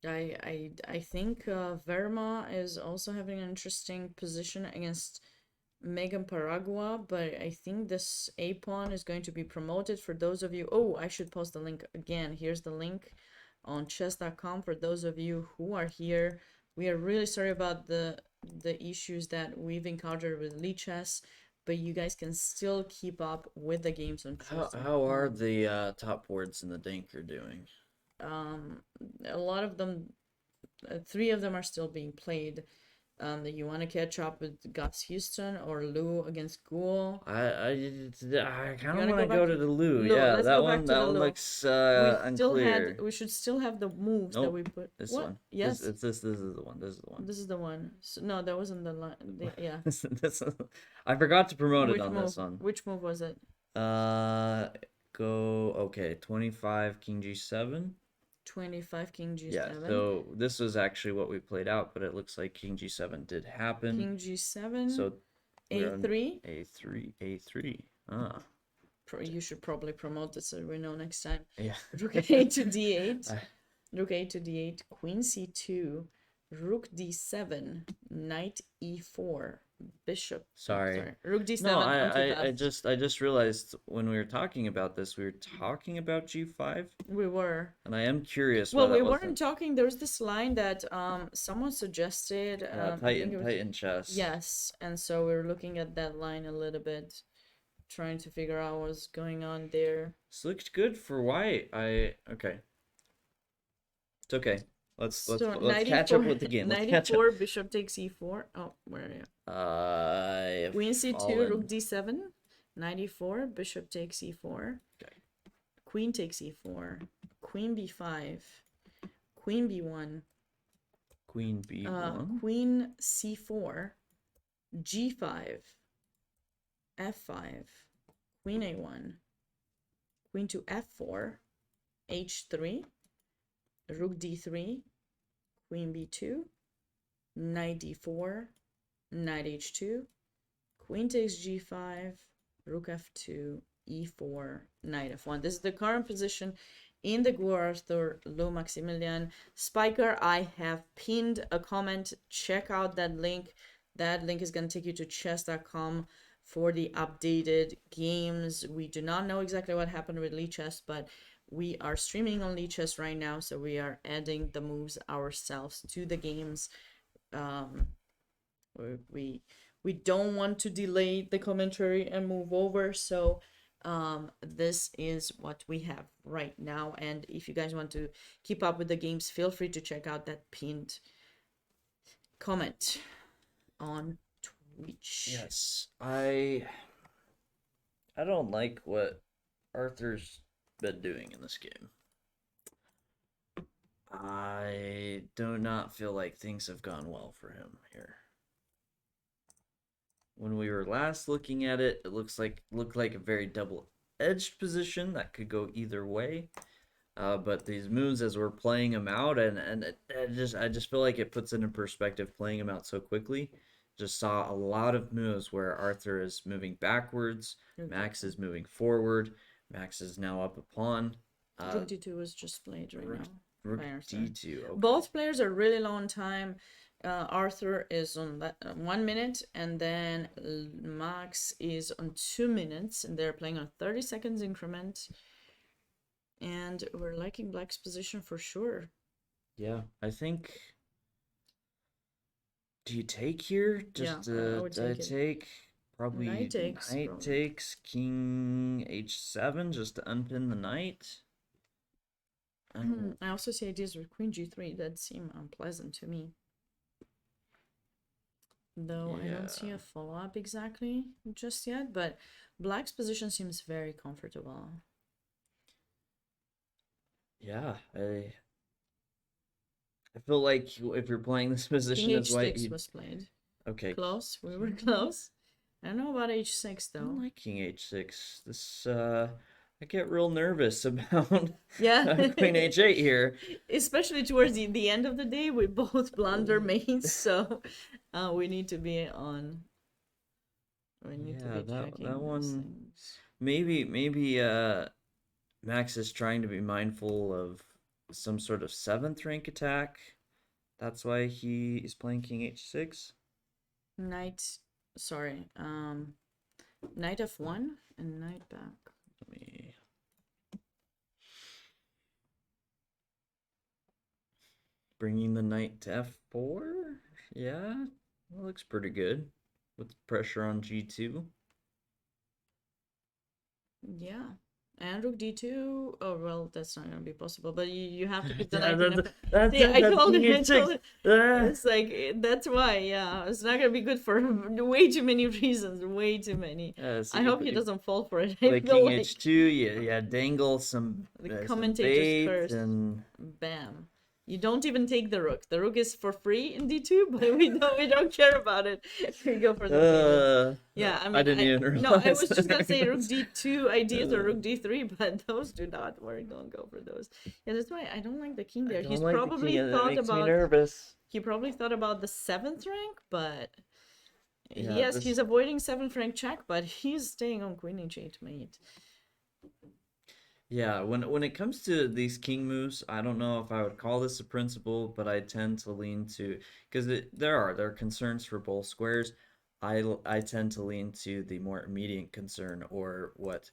I think Verma is also having an interesting position against Megan Paragua, but I think this A pawn is going to be promoted for those of you. Oh, I should post the link again. Here's the link on chess.com for those of you who are here. We are really sorry about the issues that we've encountered with Lichess, but you guys can still keep up with the games on chess.com. How are the top boards in the Dinker doing? A lot of them, 3 of them are still being played. That you want to catch up with Gus Houston or Lou against Ghoul. I kind of wanna want to go go back to to- the Lou. Lou, Yeah, let's that go back one to that the one Lou. looks unclear. We should still have the moves that Nope, we put. This What? one. Yes. This is the one. This is the one. This is the one. So, no, that wasn't the line. Yeah. I forgot to promote it Which on move? this one. Which move was it? Go okay. 25 King G7. 25 King G7. Yeah. So this was actually what we played out, but it looks like King G7 did happen. King G7. So we're on A3. A3. Ah. You should probably promote this so we know next time. Yeah. Rook A to D8. I- Rook A to D8. Queen C2. Rook D7. Knight E4. Bishop. Sorry. Rook D7. No, on too I fast. just realized when we were talking about this, we were talking about G5, We were. and I am curious Well, why we that weren't wasn't. talking. There was this line that someone suggested. I think it was, Titan chess. yes, and so we were looking at that line a little bit, trying to figure out what's going on there. This looked good for white. Okay. It's okay. Let's catch up with the game. Let's catch up. 94, bishop takes e4. Oh, where are you? I've Queen c2, fallen. rook d7. 94, bishop takes e4. Okay. Queen takes e4. Queen b5. Queen b1. Queen b1. Queen c4. g5. f5. Queen a1. Queen to f4. h3. Rook d3. Queen b2. Knight d4. Knight h2. Queen takes g5. Rook f2. e4. Knight f1. This is the current position in the Gu Arthur Lou Maximilian. Spiker, I have pinned a comment. Check out that link. That link is going to take you to chess.com for the updated games. We do not know exactly what happened with Lichess, but we are streaming on Lichess right now, so we are adding the moves ourselves to the games. We don't want to delay the commentary and move over, so this is what we have right now. And if you guys want to keep up with the games, feel free to check out that pinned comment on Twitch. Yes, I don't like what Arthur's been doing in this game. I do not feel like things have gone well for him here. When we were last looking at it, it looked like a very double-edged position that could go either way. But these moves, as we're playing them out, and I just feel like it puts it in perspective playing them out so quickly. Just saw a lot of moves where Arthur is moving backwards, Max is moving forward, Max is now up a pawn. Rook d2 was just played right now. Rook by Arthur. d2. Okay. Both players are really low on time. Arthur is on 1 minute, and then Max is on 2 minutes, and they're playing on 30 seconds increment. And we're liking black's position for sure. Yeah, I think. Do you take here? Yeah, Just I would take it. take probably Knight takes, knight probably. takes king h7 just to unpin the knight. I don't- I also see ideas with queen g3 that seem unpleasant to me. Though I don't see Yeah. a follow-up exactly just yet, but black's position seems very comfortable. Yeah, I feel like if you're playing this position King as white, h6 you was played. okay. Close, we were close. I don't know about h6 I though. don't like king h6. This I get real nervous about Yeah. queen h8 here. Especially towards the end of the day, we both blunder mains, so we need to be on. We need to Yeah, be that checking that these one things. maybe Max is trying to be mindful of some sort of 7th rank attack. That's why he is playing king h6. Knight, sorry, knight f1 and knight back. Let me bringing the knight to f4. Yeah, that looks pretty good with pressure on g2. Yeah. And rook d2. Oh well, that's not gonna be possible. But you have to put the Yeah, knight in that's, f. that's, See, I that's told king him. I told h6. him. Ah. It's like that's why. Yeah, it's not gonna be good for way too many reasons. Way too many. So I you hope put- he you doesn't fall for it. play I feel king like h2. Yeah, dangle some the some commentators bait curse. and Bam. You don't even take the rook. The rook is for free in d2, but we don't care about it. We go for the payment. Yeah, I mean, didn't even realize. no, I was just gonna say rook that. d2 ideas or rook d3, but those do not work. Don't go for those. Yeah, that's why I don't like the king there. I don't He's like the probably king, that thought makes me about nervous. he probably thought about the 7th rank, but Yeah, yes, this- he's avoiding 7th rank check, but he's staying on queen h8 mate. Yeah, when it comes to these king moves, I don't know if I would call this a principle, but I tend to lean to because there are concerns for both squares. I tend to lean to the more immediate concern or what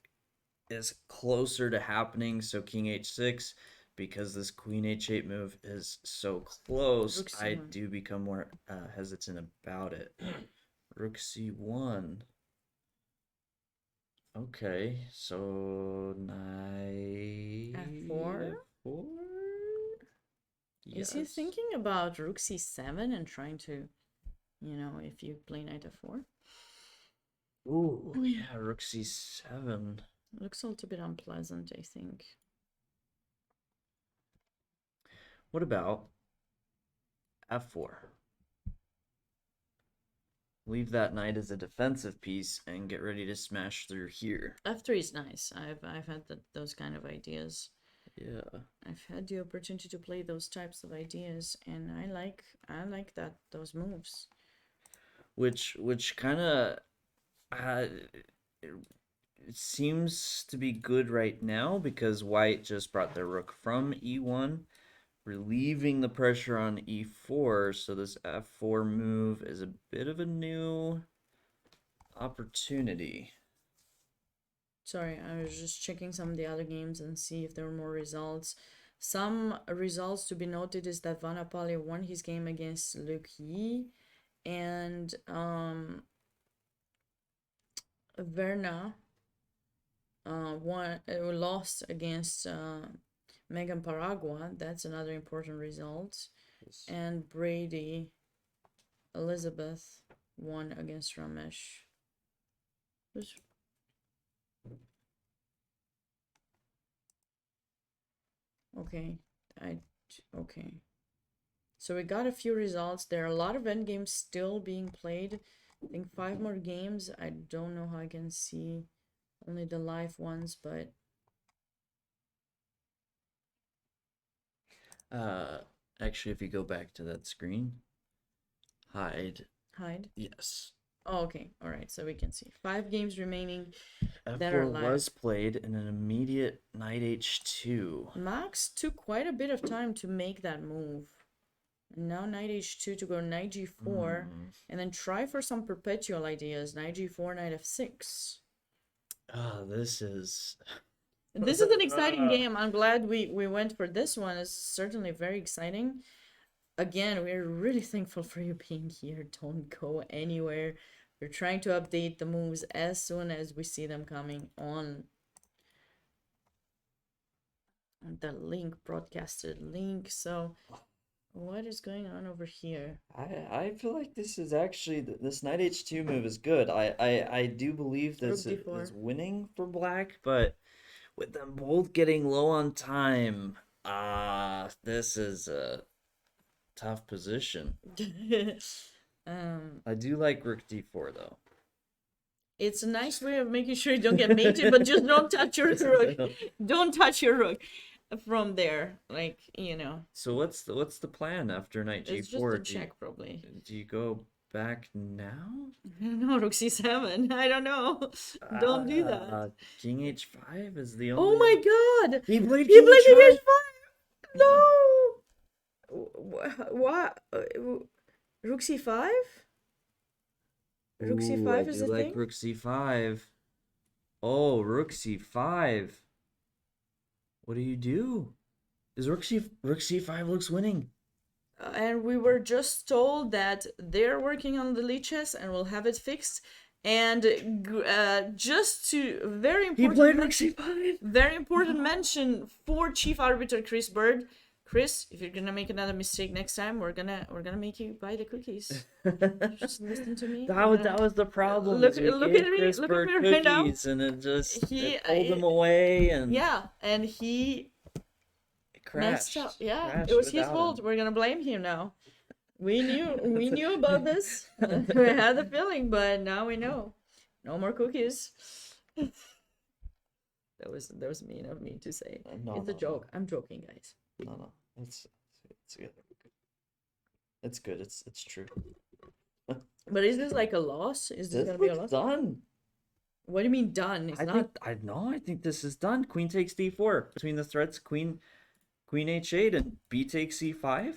is closer to happening. So king h6, because this queen h8 move is so close, Rook I c1. do become more hesitant about it. Rook c1. Okay, so knight f4? f4? Is he Yes. thinking about rook c7 and trying to, if you play knight f4? Ooh, yeah, rook c7. Looks a little bit unpleasant, I think. What about f4? Leave that knight as a defensive piece and get ready to smash through here. f3 is nice. I've had those kind of ideas. Yeah. I've had the opportunity to play those types of ideas, and I like those moves. Which kind of it seems to be good right now because white just brought their rook from e1, relieving the pressure on e4. So this f4 move is a bit of a new opportunity. Sorry, I was just checking some of the other games and see if there were more results. Some results to be noted is that Vanapali won his game against Luke Yi, and Verna lost against Megan Paragua. That's another important result. And Brady Elizabeth won against Ramesh. Okay, okay. So we got a few results. There are a lot of endgames still being played. I think 5 more games. I don't know how I can see only the live ones, but Actually, if you go back to that screen, hide. Yes. Oh, okay. All right. So we can see 5 games remaining. That F4 are live. was played in an immediate knight h2. Max took quite a bit of time to make that move. And now knight h2 to go knight g4, and then try for some perpetual ideas. Knight g4, knight f6. This is This is an exciting game. I'm glad we went for this one. It's certainly very exciting. Again, we're really thankful for you being here. Don't go anywhere. We're trying to update the moves as soon as we see them coming on the link, broadcasted link. So what is going on over here? I feel like this is actually this knight h2 move is good. I do believe this Rook d4. is winning for black, but with them both getting low on time, this is a tough position. I do like rook d4 though. It's a nice way of making sure you don't get mated, but just don't touch your rook. Don't touch your rook from there. Like, you know. So what's the plan after knight It's just g4? a check, probably. Do you go back now? No, rook c7. I don't know. Don't do that. King h5 is the only. Oh my god! He played He king played h5. king h5! No! What? Rook c5? Rook Ooh, c5 I is do the like thing? rook c5. Oh, rook c5. What do you do? Is rook c5 looks winning. And we were just told that they're working on the leeches and we'll have it fixed. And just to very He important played rook c5. very important mention for Chief Arbiter Chris Bird. Chris, if you're gonna make another mistake next time, we're gonna make you buy the cookies. Just listen to me. That was the problem. Look- is we look gave at me- Chris look at Bird me right now. cookies, and it just He- it pulled him away and Yeah, and he crashed. messed up. Yeah, Crashed it was his without fault. him. We're gonna blame him now. We knew about this. We had the feeling, but now we know. No more cookies. That was mean of me to say. No, It's a no, joke. I'm joking, guys. No, it's good. It's good. It's true. But is this like a loss? Is this This gonna be a looks loss? done. What do you mean done? It's I not. think I think this is done. Queen takes d4 between the threats. Queen h8 and b takes c5.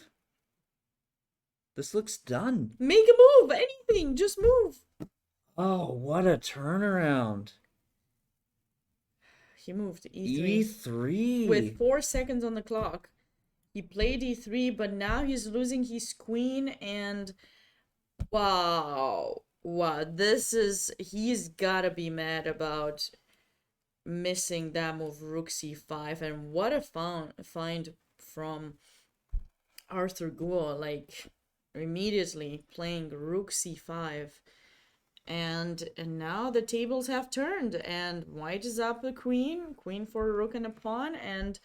This looks done. Make a move. Anything. Just move. Oh, what a turnaround. He moved e3 e3 with 4 seconds on the clock. He played e3, but now he's losing his queen and wow. He's gotta be mad about missing that move rook c5, and what a find from Arthur Gould, like immediately playing rook c5. And now the tables have turned, and white is up a queen for a rook and a pawn, and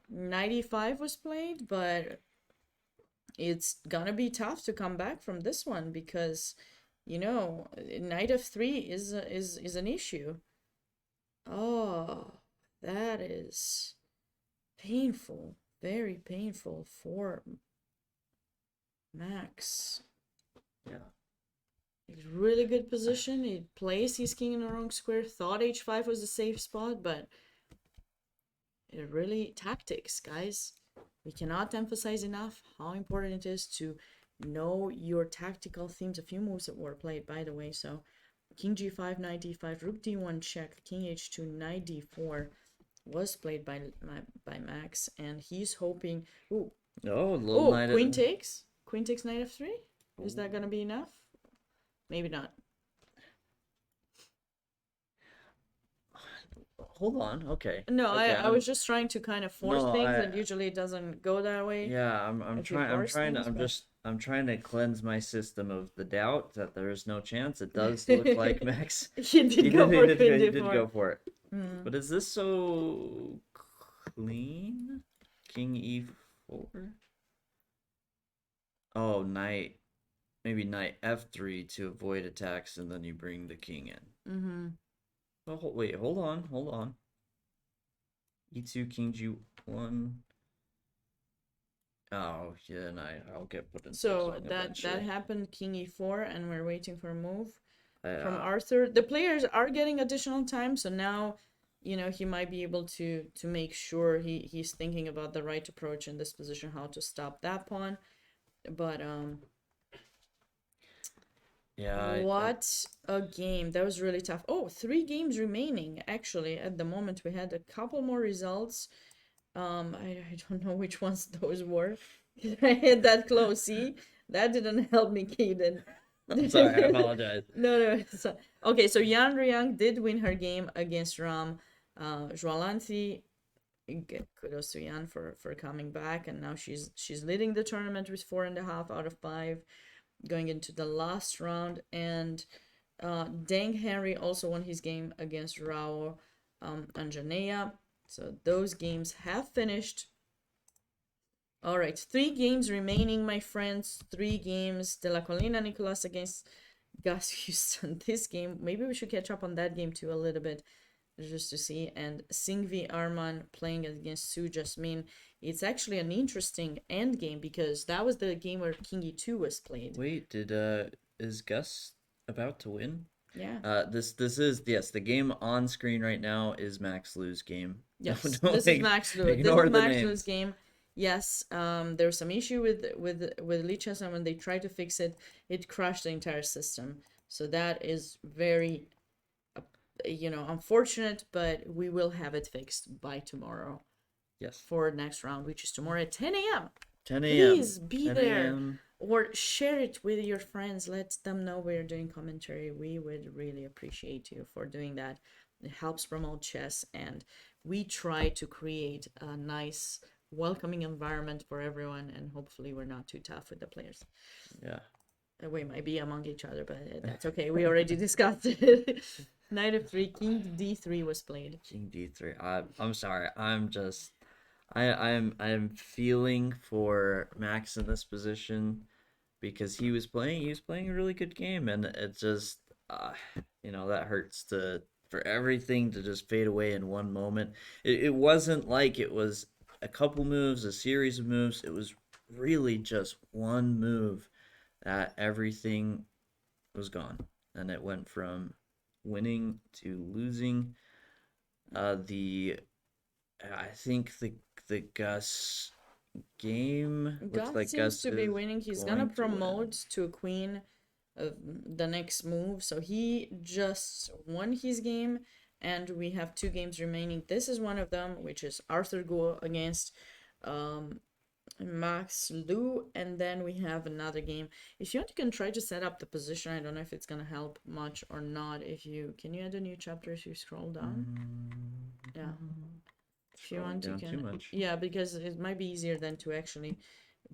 knight e5 was played, but it's gonna be tough to come back from this one because, you know, knight f3 is an issue. Oh, that is painful, very painful for Max. Yeah. Really good position. He placed his king in the wrong square. Thought h5 was a safe spot, but it really tactics, guys. We cannot emphasize enough how important it is to know your tactical themes. A few moves that were played, by the way. So, king g5, knight d5, rook d1 check, king h2, knight d4 was played by Max, and he's hoping. Ooh, Oh, little knight. queen takes. Queen takes knight f3. Is that gonna be enough? Maybe not. Hold on. Okay. No, Okay, I was just trying to kind of force No, things, I- and usually it doesn't go that way. Yeah, I'm if you trying. I'm force trying. things, I'm but- just. I'm trying to cleanse my system of the doubt that there is no chance. It does look like Max. He did go for he queen did d4. go for it. Mm. But is this so clean? King e4. Oh, knight. Maybe knight f3 to avoid attacks, and then you bring the king in. Mm-hmm. Oh, wait, hold on. E2, king g1. Oh, yeah, and I'll get put in. So zone that eventually. happened, king e4, and we're waiting for a move from Uh, Arthur. The players are getting additional time, so now, you know, he might be able to make sure he's thinking about the right approach in this position, how to stop that pawn. But Yeah. What a game. That was really tough. Oh, 3 games remaining. Actually, at the moment, we had a couple more results. I don't know which ones those were. I hit that close. See, that didn't help me, Kaden. I'm sorry. I apologize. No. Okay, so Yan Riyang did win her game against Ram. Joalanthi, kudos to Yan for coming back, and now she's leading the tournament with 4.5 out of 5, going into the last round. And Deng Henry also won his game against Rao Anjanea. So those games have finished. All right, 3 games remaining, my friends. 3 games. De La Colina Nicolas against Gus Houston. This game, maybe we should catch up on that game too a little bit, just to see. And Singvi Arman playing against Sue Jasmine. It's actually an interesting end game because that was the game where King E2 was played. Wait, is Gus about to win? Yeah. This is, yes, the game on screen right now is Max Lu's game. Yes, Don't this is Max Lu. This ignore is the Max names. Lu's game. Yes, there was some issue with Lichess, and when they tried to fix it, it crashed the entire system. So that is very, unfortunate, but we will have it fixed by tomorrow Yes. for next round, which is tomorrow at 10 a.m. 10 a.m. Please be 10 there. a.m. Or share it with your friends. Let them know we're doing commentary. We would really appreciate you for doing that. It helps promote chess, and we try to create a nice, welcoming environment for everyone, and hopefully we're not too tough with the players. Yeah. We might be among each other, but that's okay. We already discussed it. Knight of 3, King D3 was played. King D3. I'm sorry. I'm feeling for Max in this position because he was playing a really good game, and it just that hurts for everything to just fade away in one moment. It wasn't like it was a couple moves, a series of moves. It was really just one move that everything was gone, and it went from winning to losing. I think the Gus game looks Gus like seems Gus to be is winning. He's going gonna to promote to queen the next move. So he just won his game, and we have 2 games remaining. This is one of them, which is Arthur Go against Max Lu, and then we have another game. If you want, you can try to set up the position. I don't know if it's gonna help much or not. Can you add a new chapter if you scroll down? Yeah. If you want, you down too can. much. Yeah, because it might be easier than to actually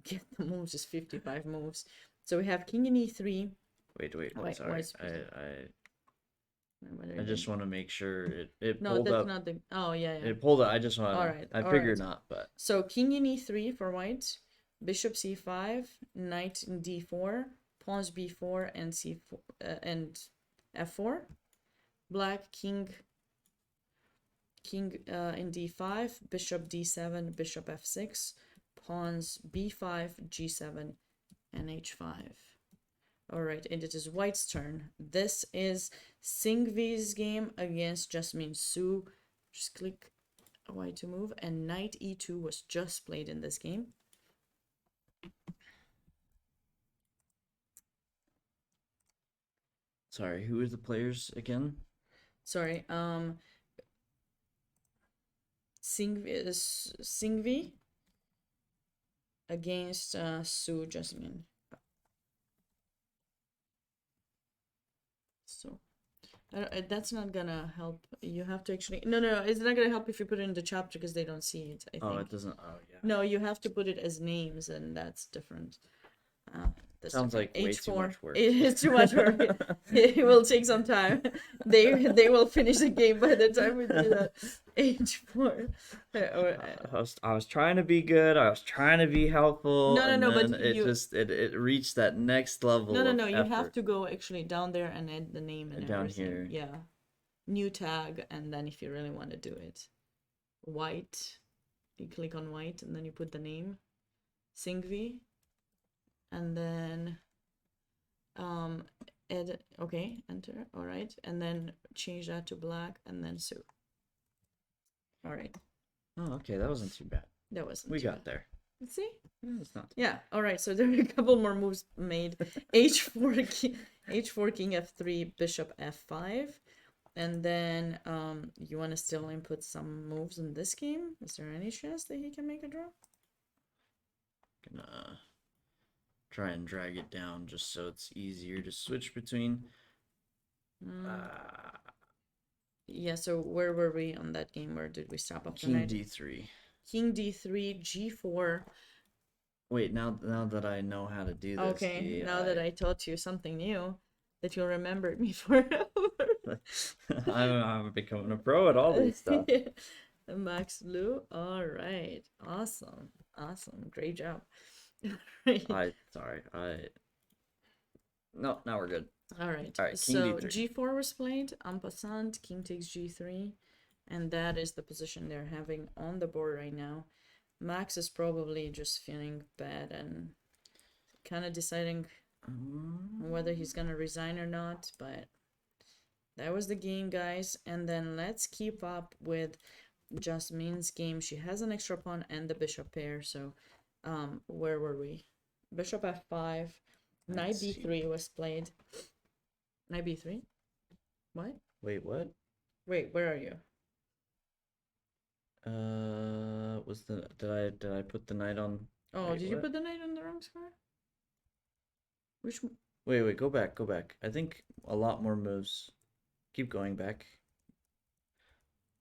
get the moves. Is 55 moves. So we have King in E3. Wait, Wait, sorry. what's- I just want to make sure it No, pulled that's up. not the. Oh yeah. It pulled up. I just want. All right, I all figured right. not, but So King in E3 for white, Bishop C5, Knight in D4, Pawns B4 and C4 and F4. Black King in D5, Bishop D7, Bishop F6, Pawns B5, G7, and H5. All right, and it is white's turn. This is Singvi's game against Jasmine Su. Just click white to move, and Knight E2 was just played in this game. sorry. Who are the players again? Sorry, Singvi against Su Jasmine. So that's not gonna help. You have to actually no, it's not gonna help if you put it in the chapter because they don't see it. I Oh, think. it doesn't. Oh, yeah. No, you have to put it as names, and that's different. That's Sounds okay. like way too much work. It is too much work. It will take some time. They will finish the game by the time we do that. H4. I was trying to be good. I was trying to be helpful. No, and but then it you- just it reached that next level. No. of You have effort. to go actually down there and add the name and Down everything. here. Yeah. New tag, and then if you really want to do it, white. You click on white, and then you put the name, Singvi, and then add. Okay, enter. All right, and then change that to black, and then Sue. All right, Oh, okay, that wasn't too bad. that wasn't. We too got bad. there. Let's see. It's not. Yeah. All right. So there are a couple more moves made. H4 king, H4 king F3 bishop F5, and then you want to still input some moves in this game. Is there any chance that he can make a draw? Gonna try and drag it down just so it's easier to switch between. Yeah. So where were we on that game? Where did we stop after King knight? D3. King D3, G4. Wait, now that I know how to do this, Okay. Now that I taught you something new, that you'll remember me forever. I'm becoming a pro at all this stuff. Max Lu. All right. Awesome. Awesome. Great job. Right. No, now we're good. All right. All right, king So D3. G4 was played. En passant, king takes G3. And that is the position they're having on the board right now. Max is probably just feeling bad and kind of deciding whether he's going to resign or not. But that was the game, guys. And then let's keep up with Jasmine's game. She has an extra pawn and the bishop pair. So where were we? Bishop F5. Knight D3 was played. Knight B3? What? Wait, what? Wait, where are you? Did I put the knight on? Oh, Wait, did you what? put the knight on the wrong square? Which one? Wait, go back. I think a lot more moves. Keep going back.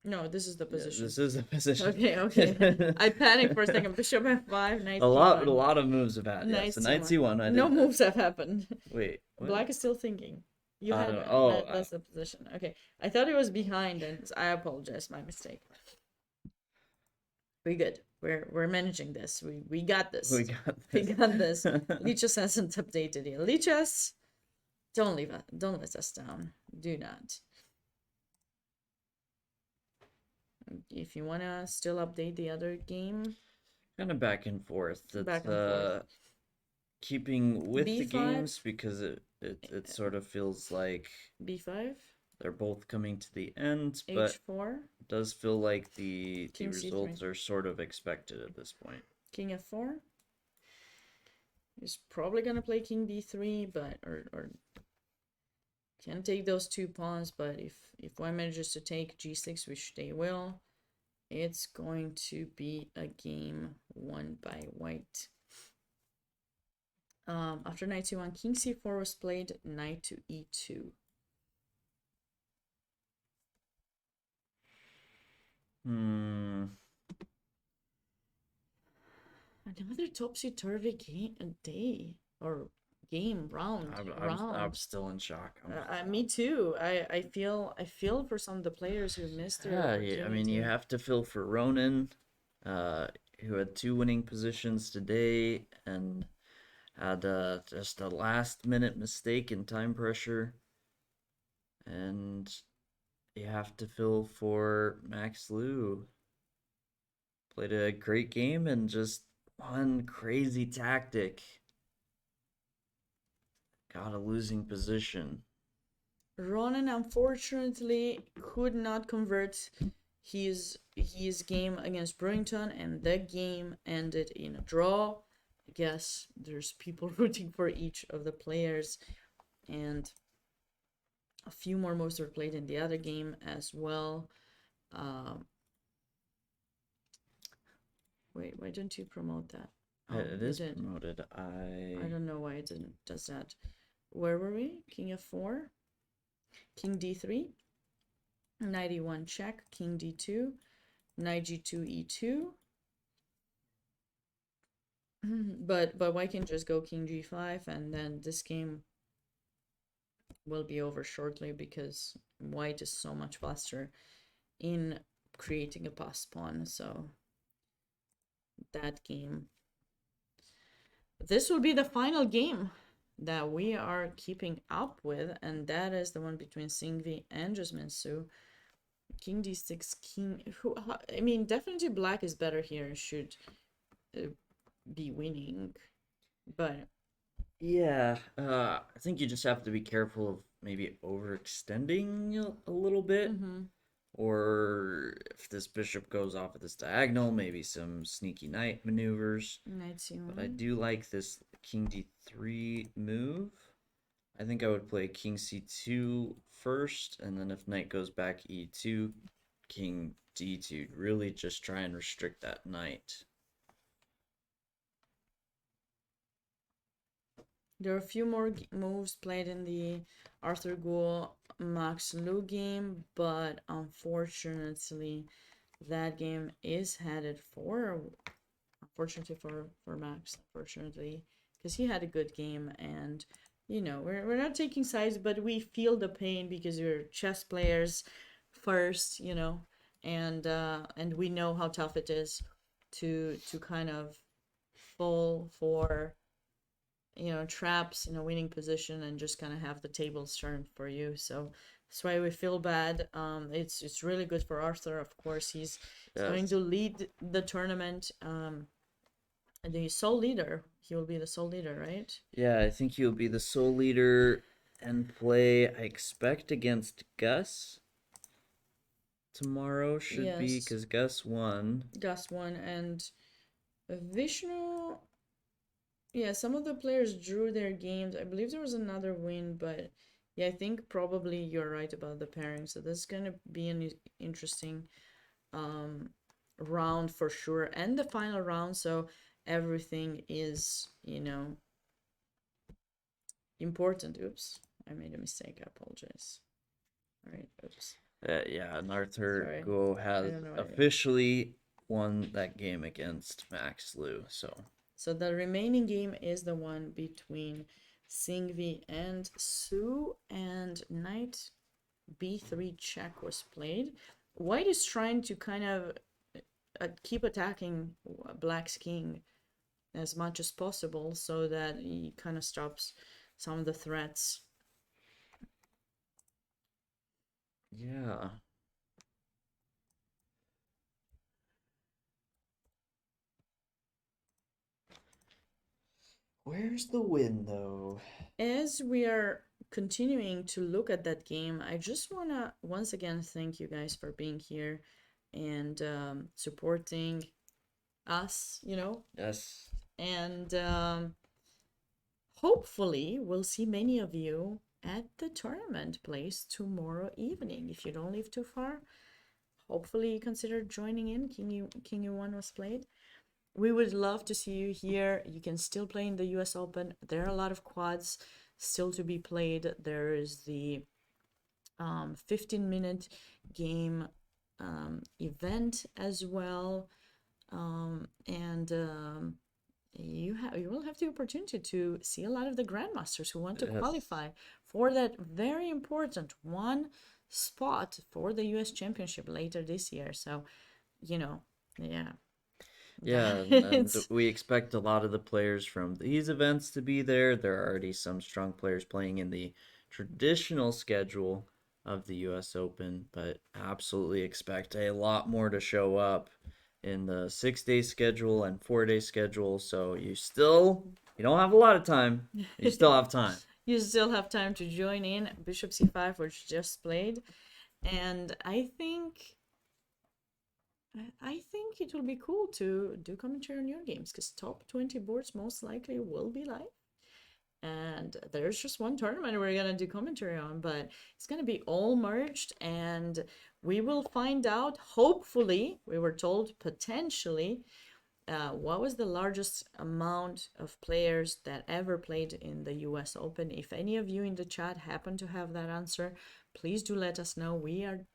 No, this is the Yeah, position. this is the position. Okay. I panicked for a second. Bishop F5, Knight a C1. lot of moves have had. Knight Yes, the knight C1. C1. I No did that. moves have happened. Wait, what? Black is still thinking. You I had don't that. know. Oh, That's the position. Okay. I thought it was behind, and I apologize. My mistake. We good. We're managing this. We got this. We got We this. got this. Lichess hasn't updated yet. Lichess, don't let us down. Do not. If you wanna still update the other game, Kind of back and forth. It's, back and forth. keeping with the B5? games because it sort of feels like B5, they're both coming to the end, but H4, it does feel like the King C3. results are sort of expected at this point. King F4. He's probably gonna play King B3, but or can take those two pawns. But if white manages to take G6, which they will, it's going to be a game won by white. After knight c1, king c4 was played, knight to e2. Another topsy-turvy round. I'm still in shock. Me too. I feel for some of the players who missed their Yeah, I mean, you have to feel for Ronan, who had 2 winning positions today and had just a last-minute mistake in time pressure. And you have to feel for Max Liu. Played a great game and just one crazy tactic. Got a losing position. Ronan unfortunately could not convert his game against Brewington, and that game ended in a draw. I guess there's people rooting for each of the players, and a few more moves were played in the other game as well. Wait, why don't you promote that? It is promoted. I don't know why it didn't does that. Where were we? King f4, king d3, knight e1 check, king d2, knight g2 e2. But white can just go king g5, and then this game will be over shortly because white is so much faster in creating a passed pawn. So that game. This will be the final game that we are keeping up with, and that is the one between Singvi and Jasmine Su. King d6, king. I mean, definitely black is better here. Should be winning, but yeah, I think you just have to be careful of maybe overextending a little bit. Or if this bishop goes off of this diagonal, maybe some sneaky knight maneuvers. Knight But I c1. do like this king d3 move. I think I would play king c2 first, and then if knight goes back e2, king d2. Really just try and restrict that knight. There are a few more moves played in the Arthur Gould Max Lu game, but unfortunately, that game is headed for, unfortunately for Max, unfortunately, because he had a good game, and you know we're not taking sides, but we feel the pain because we're chess players first, you know, and we know how tough it is to kind of fall for, you know, traps in a winning position and just kind of have the tables turned for you. So that's why we feel bad. It's really good for Arthur. Of course, he's going Yes. to lead the tournament. And the sole leader. He will be the sole leader, right? Yeah, I think he'll be the sole leader and play, I expect, against Gus tomorrow, should be, Yes. because Gus won. Gus won, and Vishnu. Yeah, some of the players drew their games. I believe there was another win, but yeah, I think probably you're right about the pairing. So this is gonna be an interesting round for sure, and the final round. So everything is, you know, important. Oops, I made a mistake. I apologize. All right, oops. Yeah, and Arthur Sorry. Go has don't know why. officially won that game against Max Lu. So the remaining game is the one between Singvi and Su, and knight b3 check was played. White is trying to kind of keep attacking Black's king as much as possible so that he kind of stops some of the threats. Yeah. Where's the win, though? As we are continuing to look at that game, I just want to once again thank you guys for being here and supporting us, you know, Yes. and hopefully we'll see many of you at the tournament place tomorrow evening. If you don't live too far, hopefully you consider joining in. King U1 was played. We would love to see you here. You can still play in the US Open. There are a lot of quads still to be played. There is the 15-minute game event as well. And you will have the opportunity to see a lot of the grandmasters who want to Yes. qualify for that very important one spot for the US Championship later this year. So, you know, yeah. Yeah, and It's- we expect a lot of the players from these events to be there. There are already some strong players playing in the traditional schedule of the US Open, but absolutely expect a lot more to show up in the 6-day schedule and 4-day schedule. So you don't have a lot of time. You still have time. You still have time to join in. Bishop c5 was just played, and I think it will be cool to do commentary on your games because top 20 boards most likely will be live. And there's just one tournament we're gonna do commentary on, but it's gonna be all merged, and we will find out. Hopefully, we were told potentially what was the largest amount of players that ever played in the US Open. If any of you in the chat happen to have that answer, please do let us know. We are,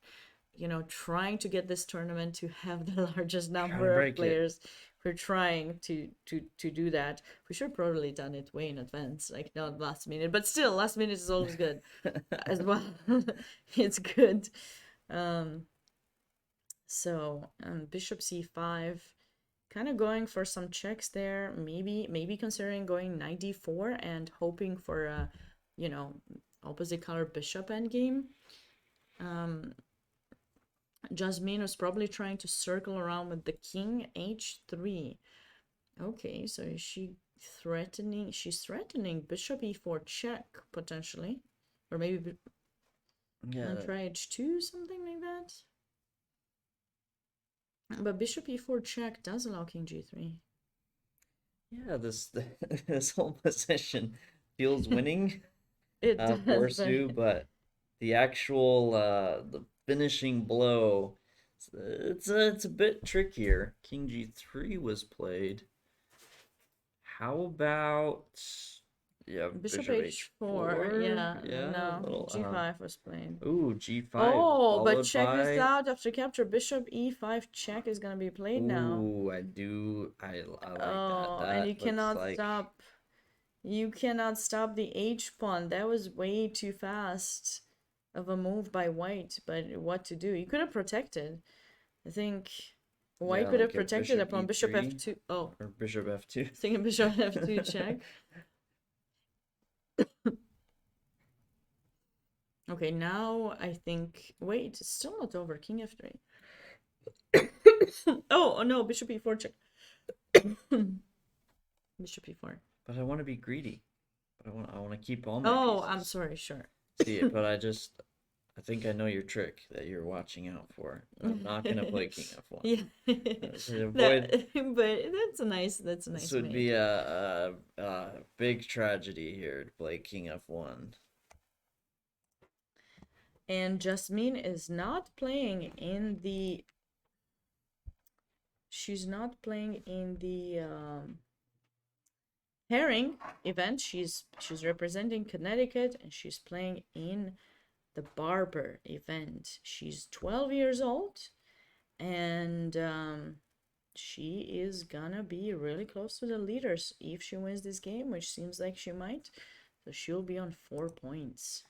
you know, trying to get this tournament to have the largest number of players. We're trying to do that. We should have probably done it way in advance, like not last minute, but still last minute is always good as well. It's good. So bishop c5, kind of going for some checks there, maybe considering going knight d4 and hoping for a, you know, opposite color bishop endgame. Jasmine was probably trying to circle around with the king h3. Okay, so she's threatening bishop e4 check potentially, or maybe Yeah. try h2, something like that. But bishop e4 check does allow king g3. Yeah, this this whole position feels winning It for does, Sue, but but the actual the finishing blow, it's a bit trickier. King g3 was played. How about yeah, bishop bishop h4. h4? Yeah, Yeah, a no, little g5 was played. ooh, g5 Oh, but followed check this by out. After capture, bishop e5 check is gonna be played now. ooh, I like that. Oh, and you That looks cannot like stop. You cannot stop the h pawn. That was way too fast of a move by white. But what to do? You could have protected. I think white yeah, could have like a protected bishop upon bishop e3 f2. Oh, or bishop f2. thinking bishop f2 check. Okay, now I think. Wait, it's still not over. King f3. Oh no, bishop e4 check. Bishop e4. But I want to be greedy. But I want to keep all my Oh, pieces. I'm sorry. Sure. See, but I think I know your trick that you're watching out for. I'm not gonna play king f1. Yeah. To avoid But that's a this nice would mate. be a big tragedy here to play king f1. And Jasmine is not playing in the. She's not playing in the herring event. She's representing Connecticut, and she's playing in the barber event. She's 12 years old, and she is gonna be really close to the leaders if she wins this game, which seems like she might. So she'll be on 4 points.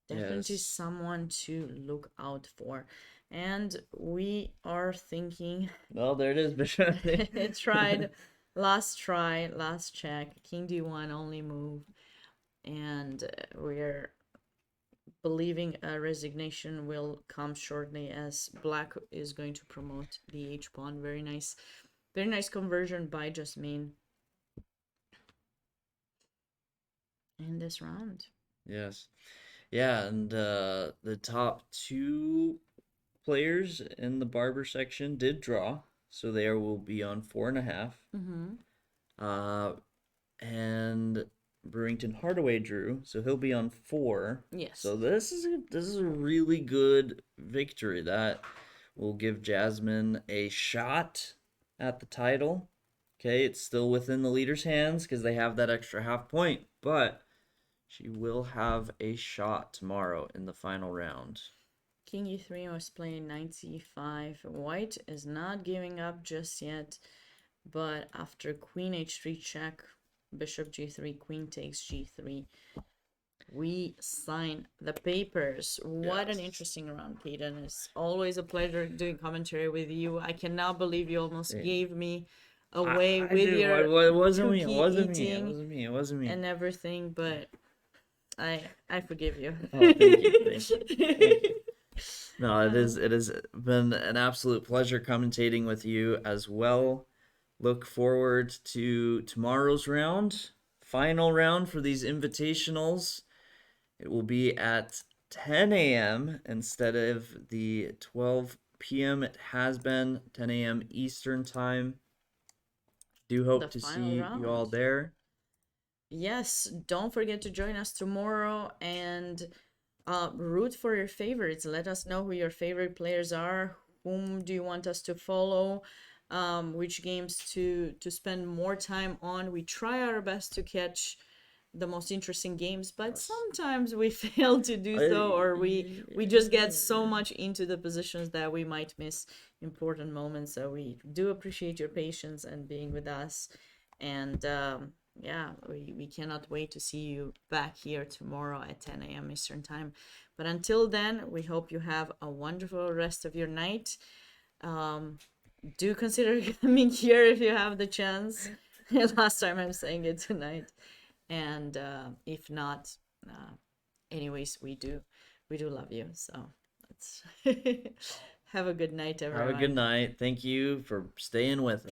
Definitely Yes. someone to look out for. And we are thinking. Well, there it is, bishop. It tried. Last try, last check. King d1 only move. And we're believing a resignation will come shortly as black is going to promote the h pawn. Very nice conversion by Jasmine in this round. Yes. Yeah, and the top two players in the barber section did draw, so they will be on 4.5. Mm-hmm. And Brewington Hardaway drew, so he'll be on 4. Yes. So this is a really good victory that will give Jasmine a shot at the title. Okay, it's still within the leader's hands because they have that extra half point, but she will have a shot tomorrow in the final round. King e3 was playing knight c5. White is not giving up just yet, but after queen h3 check, bishop g3, queen takes g3, we sign the papers. What an Yes. interesting round, Kaden. It's always a pleasure doing commentary with you. I cannot believe you almost Same. gave me away I with do. your It wasn't me. It cookie wasn't me. It eating wasn't me. It wasn't me. and everything, but I forgive you. Oh, thank you. Thank you. Thank you. No, it has been an absolute pleasure commentating with you as well. Look forward to tomorrow's round, final round for these invitationals. It will be at 10 a.m. instead of the 12 p.m. It has been 10 a.m. Eastern time. Do hope The to final see you all round. there. Yes, don't forget to join us tomorrow and root for your favorites. Let us know who your favorite players are. Whom do you want us to follow? Which games to spend more time on. We try our best to catch the most interesting games, but sometimes we fail to do so, or we just get so much into the positions that we might miss important moments. So we do appreciate your patience and being with us. And yeah, we cannot wait to see you back here tomorrow at 10 a.m. Eastern Time. But until then, we hope you have a wonderful rest of your night. Do consider coming here if you have the chance. Last time I'm saying it tonight. And if not, anyways, we do love you. So let's have a good night, everyone. Have a good night. Thank you for staying with us.